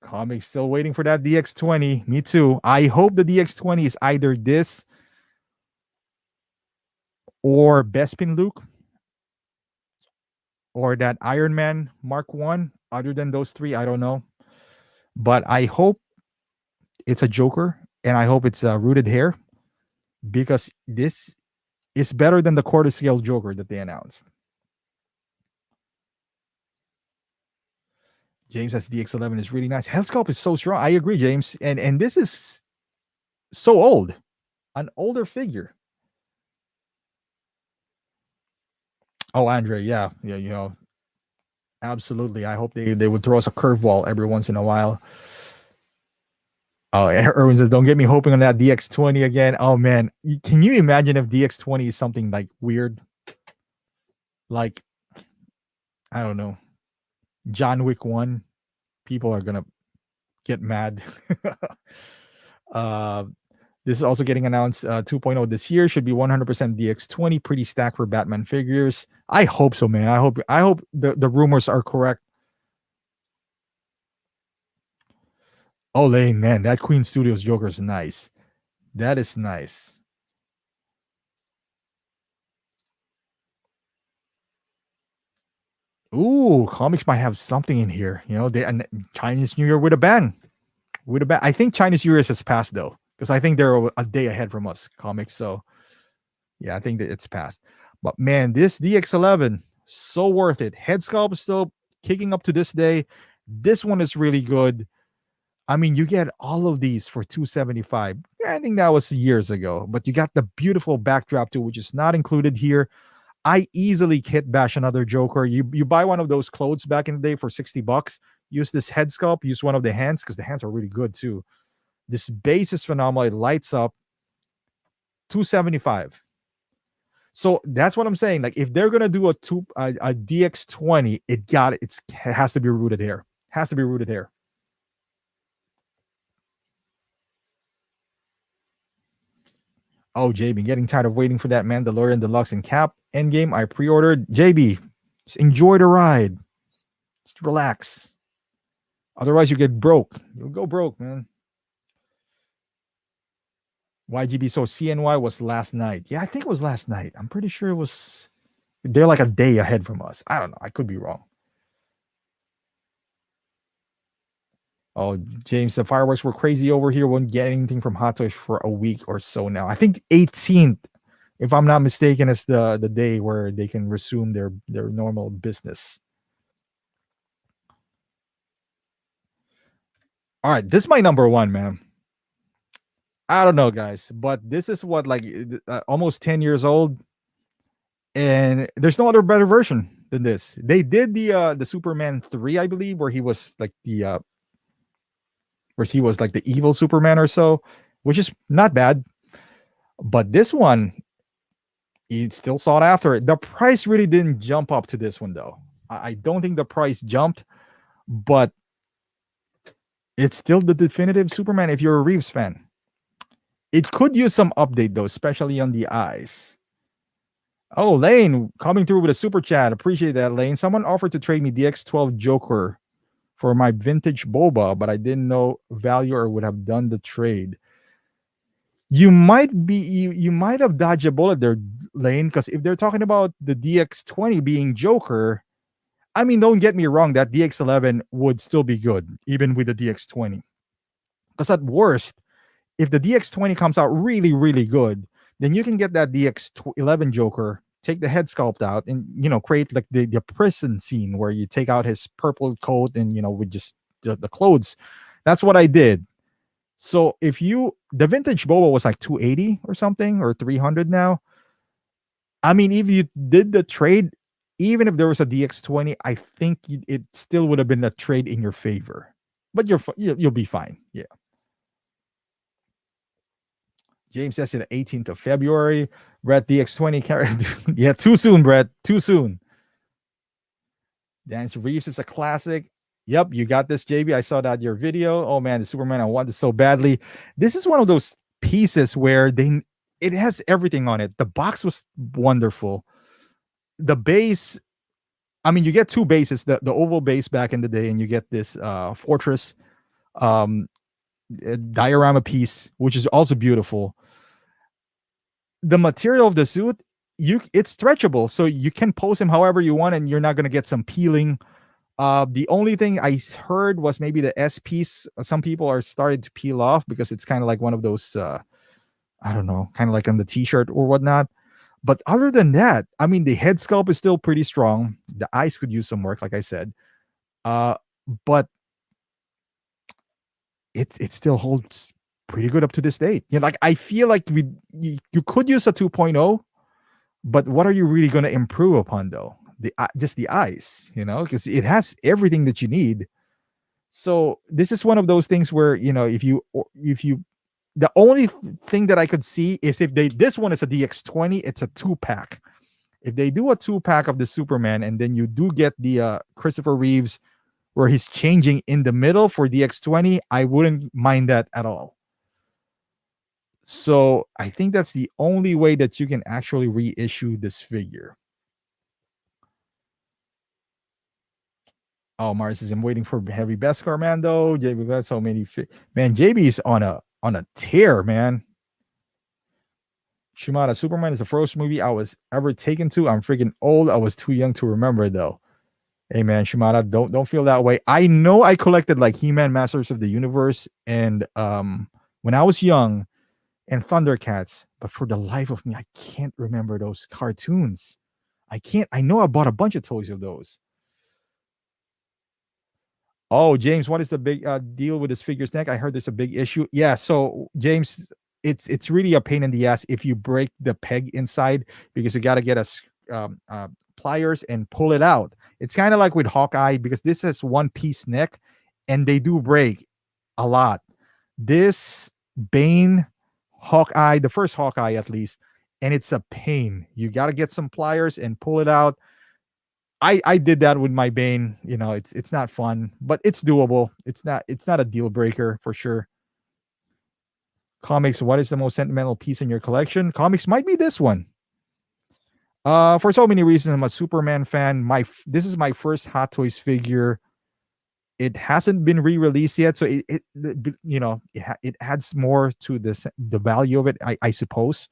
Comics still waiting for that DX20. Me too. I hope the DX20 is either this or Bespin Luke or that Iron Man Mark 1. Other than those three, I don't know. But I hope it's a Joker and I hope it's rooted hair because this is better than the quarter scale Joker that they announced. James says DX11 is really nice. Head sculpt is so strong. I agree, James. And this is so old. An older figure. Oh, Andre, yeah, absolutely. I hope they would throw us a curveball every once in a while. Oh, Erwin says, don't get me hoping on that DX20 again. Oh, man. Can you imagine if DX20 is something like weird? Like, I don't know. John Wick 1. People are going to get mad. This is also getting announced 2.0 this year. Should be 100% DX20. Pretty stacked for Batman figures. I hope so, man. I hope the rumors are correct. Oh, Lane, man, that Queen Studios Joker is nice. That is nice. Ooh, comics might have something in here. Chinese New Year with a bang. I think Chinese New Year has passed though, because I think they're a day ahead from us, comics. So, yeah, I think that it's passed. But man, this DX11 so worth it. Head sculpt still kicking up to this day. This one is really good. I mean, you get all of these for 275. I think that was years ago, but you got the beautiful backdrop too, which is not included here. I easily kit bash another Joker. You buy one of those clothes back in the day for $60. Use this head sculpt. Use one of the hands because the hands are really good too. This base is phenomenal. It lights up. 275. So that's what I'm saying. Like if they're gonna do a DX20, it has to be rooted here. Has to be rooted here. Oh, JB, getting tired of waiting for that Mandalorian Deluxe and Cap Endgame. I pre-ordered. JB, just enjoy the ride. Just relax. Otherwise, you get broke. You'll go broke, man. YGB, so CNY was last night. Yeah, I think it was last night. I'm pretty sure it was. They're like a day ahead from us. I don't know. I could be wrong. Oh, James, the fireworks were crazy over here. Won't get anything from Hot Toys for a week or so now. I think 18th, if I'm not mistaken, is the day where they can resume their normal business. All right, this is my number one, man. I don't know, guys, but this is what, like, almost 10 years old, and there's no other better version than this. They did the Superman 3, I believe, where he was like the evil Superman or so, which is not bad. But this one, it's still sought after. The price really didn't jump up to this one, though. I don't think the price jumped, but it's still the definitive Superman if you're a Reeves fan. It could use some update, though, especially on the eyes. Oh, Lane coming through with a super chat. Appreciate that, Lane. Someone offered to trade me the X12 Joker for my vintage Boba, but I didn't know value or would have done the trade. You might have dodged a bullet there, Lane, because if they're talking about the DX20 being Joker, I mean, don't get me wrong, that DX11 would still be good, even with the DX20. Because at worst, if the DX20 comes out really, really good, then you can get that DX11 Joker, take the head sculpt out, and create like the prison scene where you take out his purple coat and with just the clothes. That's what I did. So if the vintage Boba was like 280 or something, or 300 now. I mean, if you did the trade, even if there was a DX20, I think it still would have been a trade in your favor. But you'll be fine. Yeah. James says the 18th of February. Brett, DX20 yeah, too soon, Brett. Too soon. Dance Reeves is a classic. Yep, you got this, JB. I saw that your video. Oh man, the Superman I wanted so badly. This is one of those pieces where it has everything on it. The box was wonderful. The base, I mean, you get two bases, the oval base back in the day, and you get this fortress diorama piece, which is also beautiful. The material of the suit, it's stretchable, so you can pose him however you want, and you're not going to get some peeling. The only thing I heard was maybe the S piece. Some people are starting to peel off because it's kind of like one of those, I don't know, kind of like on the t-shirt or whatnot. But other than that, I mean, the head sculpt is still pretty strong. The eyes could use some work, like I said. But it still holds pretty good up to this date. Like I feel like you could use a 2.0, but what are you really going to improve upon though? Just the eyes, because it has everything that you need. So this is one of those things where if you the only thing that I could see is if this one is a DX20, it's a 2-pack. If they do a 2-pack of the Superman, and then you do get the Christopher Reeves where he's changing in the middle for DX20, I wouldn't mind that at all. So I think that's the only way that you can actually reissue this figure. Oh, Mars says, I'm waiting for Heavy Beskar, Mando. JB got so many. Man, JB's on a tear, man. Shimada, Superman is the first movie I was ever taken to. I'm freaking old. I was too young to remember, though. Hey, man, Shimada, don't feel that way. I know I collected like He-Man, Masters of the Universe, and when I was young, and Thundercats, but for the life of me, I can't remember those cartoons. I know I bought a bunch of toys of those. Oh, James, what is the big deal with this figure's neck? I heard there's a big issue. Yeah, so James, it's really a pain in the ass if you break the peg inside, because you got to get pliers and pull it out. It's kind of like with Hawkeye, because this has one piece neck, and they do break a lot. This Bane Hawkeye, the first Hawkeye at least, and it's a pain. You got to get some pliers and pull it out. I did that with my Bane. It's not fun, but it's doable. It's not a deal breaker for sure. Comics, what is the most sentimental piece in your collection? Comics might be this one. For so many reasons, I'm a Superman fan. This is my first Hot Toys figure. It hasn't been re-released yet, so it adds more to the value of it, I suppose.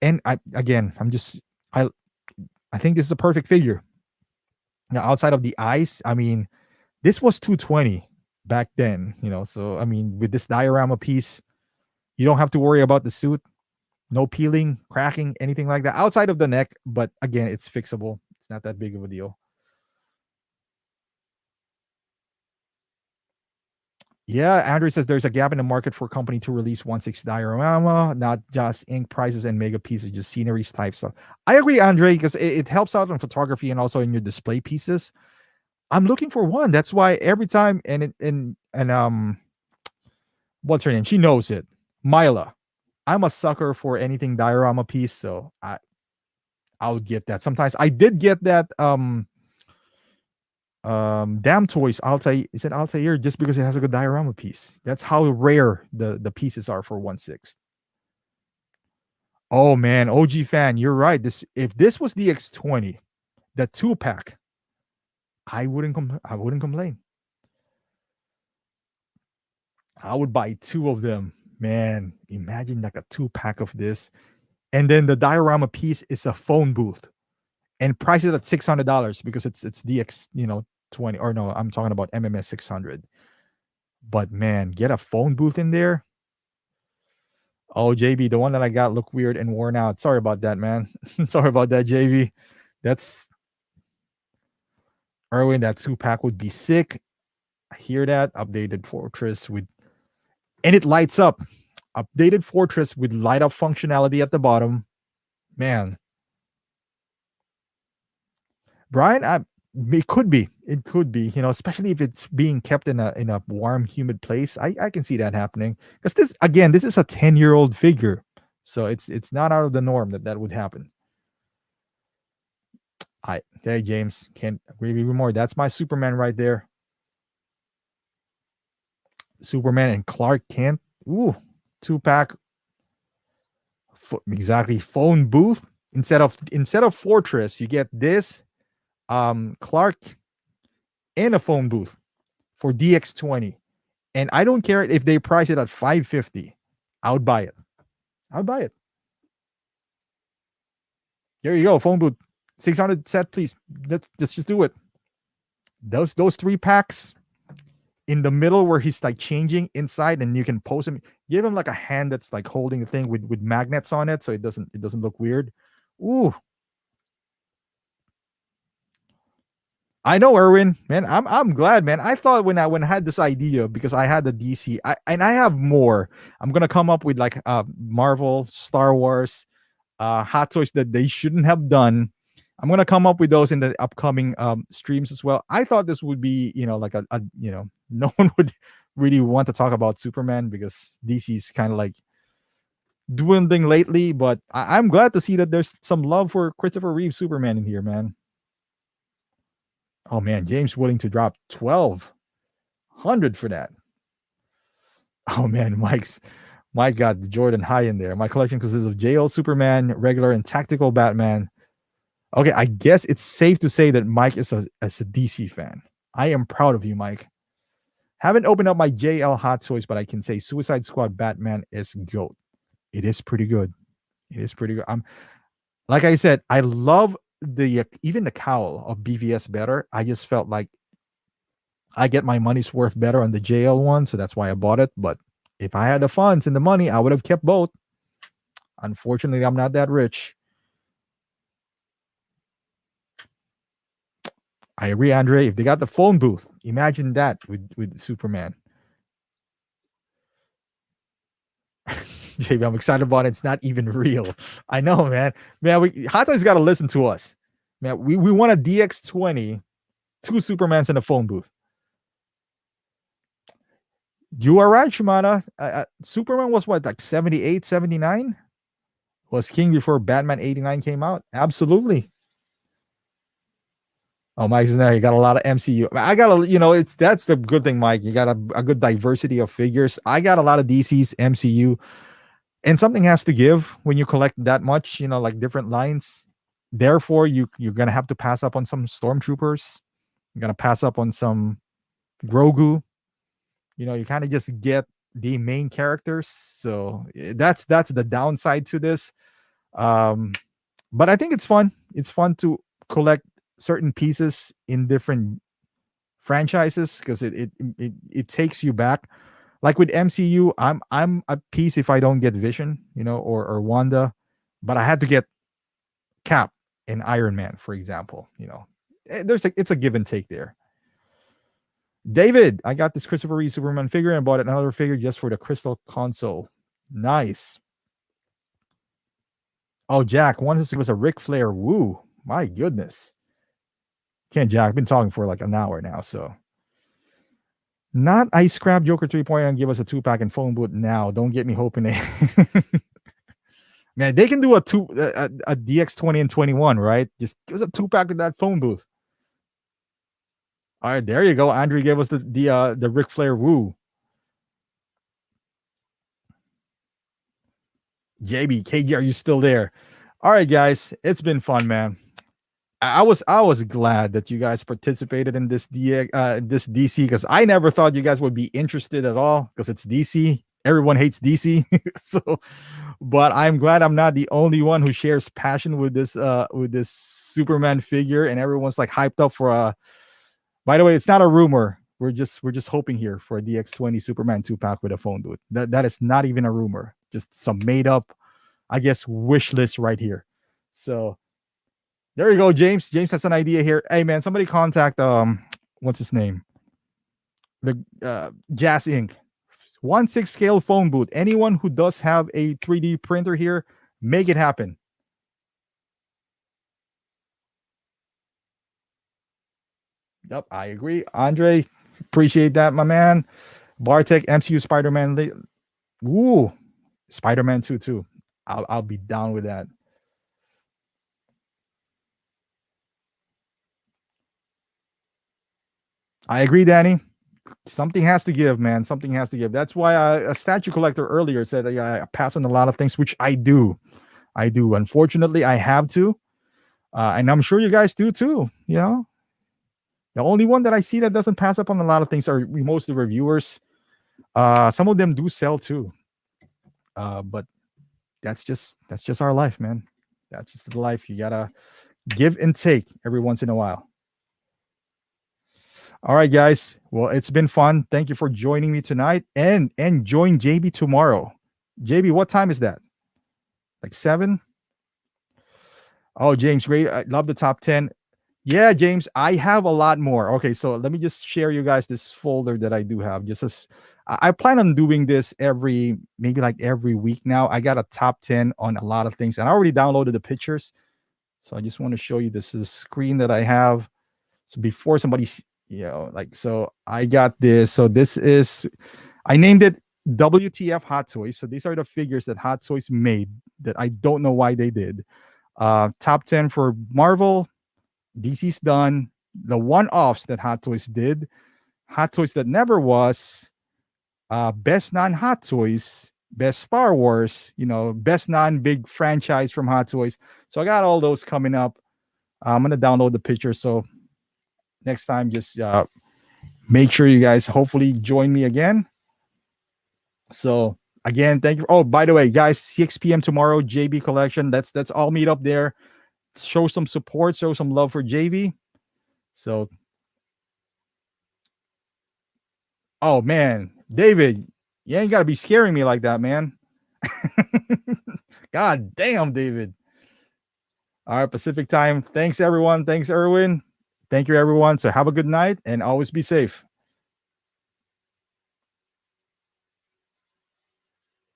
And I think this is a perfect figure. Now, outside of the eyes, I mean, this was 220 back then, so I mean, with this diorama piece, you don't have to worry about the suit. No peeling, cracking, anything like that outside of the neck. But again, it's fixable. It's not that big of a deal. Yeah, Andrew says there's a gap in the market for a company to release 1/6 diorama, not just ink prices and mega pieces, just sceneries type stuff. I agree, Andre, because it helps out in photography and also in your display pieces. I'm looking for one. That's why every time and what's her name? She knows it. Mila. I'm a sucker for anything diorama piece, so I'll get that. Sometimes I did get that Damn Toys Altair just because it has a good diorama piece. That's how rare the pieces are for 1/6. Oh man, OG fan, you're right. If this was the X20, the 2-pack, I wouldn't complain. I would buy 2 of them. Man, imagine like a 2-pack of this. And then the diorama piece is a phone booth. And price it at $600 because it's DX, 20, or no, I'm talking about MMS 600. But man, get a phone booth in there. Oh, JB, the one that I got looked weird and worn out. Sorry about that, man. Sorry about that, JB. That's Erwin. That 2-pack would be sick. I hear that. Updated Fortress with, and it lights up. Updated Fortress with light up functionality at the bottom. Man, Brian, it could be. It could be. Especially if it's being kept in a warm, humid place. I can see that happening because this is a 10-year-old figure, so it's not out of the norm that would happen. Hey James, can't agree with you more. That's my Superman right there. Superman and Clark Kent. Ooh, 2-pack. Exactly. Phone booth instead of Fortress, you get this. Clark and a phone booth for DX20. And I don't care if they price it at $550. I would buy it. There you go, phone booth. 600 set, please. Let's just do it. Those 3-packs in the middle where he's like changing inside, and you can pose him. Give him like a hand that's like holding a thing with magnets on it, so it doesn't look weird. Ooh. I know, Erwin, man. I'm glad, man. I thought when I had this idea, because I had the DC, and I have more. I'm gonna come up with like Marvel, Star Wars, hot toys that they shouldn't have done. I'm gonna come up with those in the upcoming streams as well. I thought this would be, like a no one would really want to talk about Superman because DC's kind of like dwindling lately. But I'm glad to see that there's some love for Christopher Reeve Superman in here, man. Oh man, James willing to drop 1,200 for that. Oh man, Mike got the Jordan High in there. My collection consists of JL Superman, regular and tactical Batman. Okay, I guess it's safe to say that Mike is a DC fan. I am proud of you, Mike. Haven't opened up my JL Hot Toys, but I can say Suicide Squad Batman is GOAT. It is pretty good. Like I said, I love even the cowl of BVS better. I just felt like I get my money's worth better on the JL one, so that's why I bought it. But if I had the funds and the money, I would have kept both. Unfortunately, I'm not that rich. I agree, Andre. If they got the phone booth, imagine that with Superman. JB, I'm excited about it. It's not even real. I know, man. Hot Toys got to listen to us. Man, we want a DX20, 2 Supermans in a phone booth. You are right, Shimada. Superman was what, like 78, 79? Was king before Batman 89 came out? Absolutely. Oh, Mike's in there. You got a lot of MCU. I got that's the good thing, Mike. You got a good diversity of figures. I got a lot of DC's, MCU, and something has to give when you collect that much, like different lines. Therefore, you're going to have to pass up on some Stormtroopers. You're going to pass up on some Grogu. You kind of just get the main characters. So that's the downside to this. But I think it's fun. It's fun to collect certain pieces in different franchises because it takes you back. Like with MCU, I'm a piece if I don't get Vision, or Wanda, but I had to get Cap and Iron Man, for example. It's a give and take there. David, I got this Christopher Reeve Superman figure and bought another figure just for the Crystal Console. Nice. Oh, Jack, one was a Ric Flair. Woo, my goodness. Can't Jack. I've been talking for like an hour now, so. Not I scrap Joker 3.0 and give us a 2-pack and phone booth now. Don't get me hoping Man, they can do a DX20 and 21, right? Just give us a 2-pack with that phone booth. All right, there you go. Andre gave us the Ric Flair woo. JB, KG, are you still there? All right, guys, it's been fun, man. I was glad that you guys participated in this DC because I never thought you guys would be interested at all because it's DC. Everyone hates DC, so. But I'm glad I'm not the only one who shares passion with this Superman figure, and everyone's like hyped up for a. By the way, it's not a rumor. We're just hoping here for a DX20 Superman 2-pack with a phone booth. That is not even a rumor. just some made up, I guess, wish list right here. So there you go, James. James has an idea here. Hey man, somebody contact what's his name? The Jazz Inc. 1/6 scale phone booth. Anyone who does have a 3D printer here, make it happen. Yep, I agree. Andre, appreciate that, my man. Bartek, MCU Spider-Man. Woo, Spider-Man 2 too. I'll be down with that. I agree, Danny. Something has to give, man. Something has to give. That's why a statue collector earlier said I pass on a lot of things, which I do. I do. Unfortunately, I have to, and I'm sure you guys do too. You know, the only one that I see that doesn't pass up on a lot of things are most of the reviewers. Some of them do sell too, but that's just our life, man. That's just the life. You gotta give and take every once in a while. All right, guys. Well, it's been fun. Thank you for joining me tonight, and join JB tomorrow. JB, what time is that? Like 7? Oh, James, great. I love the top 10. Yeah, James, I have a lot more. Okay, so let me just share you guys this folder that I do have. Just as I plan on doing this maybe like every week now. I got a top 10 on a lot of things, and I already downloaded the pictures. So I just want to show you this is a screen that I have. So before somebody, like, so I got this. So this is, I named it WTF Hot Toys. So these are the figures that Hot Toys made that I don't know why they did. Top 10 for Marvel, DC's done. The one-offs that Hot Toys did, Hot Toys that never was, best non-Hot Toys, best Star Wars, best non-big franchise from Hot Toys. So I got all those coming up. I'm gonna download the picture. So next time, just make sure you guys hopefully join me again. So again, thank you. Oh, by the way, guys, 6 p.m. tomorrow, JB Collection. Let's all meet up there. Show some support, show some love for JB. So, oh man, David, you ain't got to be scaring me like that, man. God damn, David. All right, Pacific time. Thanks, everyone. Thanks, Erwin. Thank you, everyone. So have a good night and always be safe.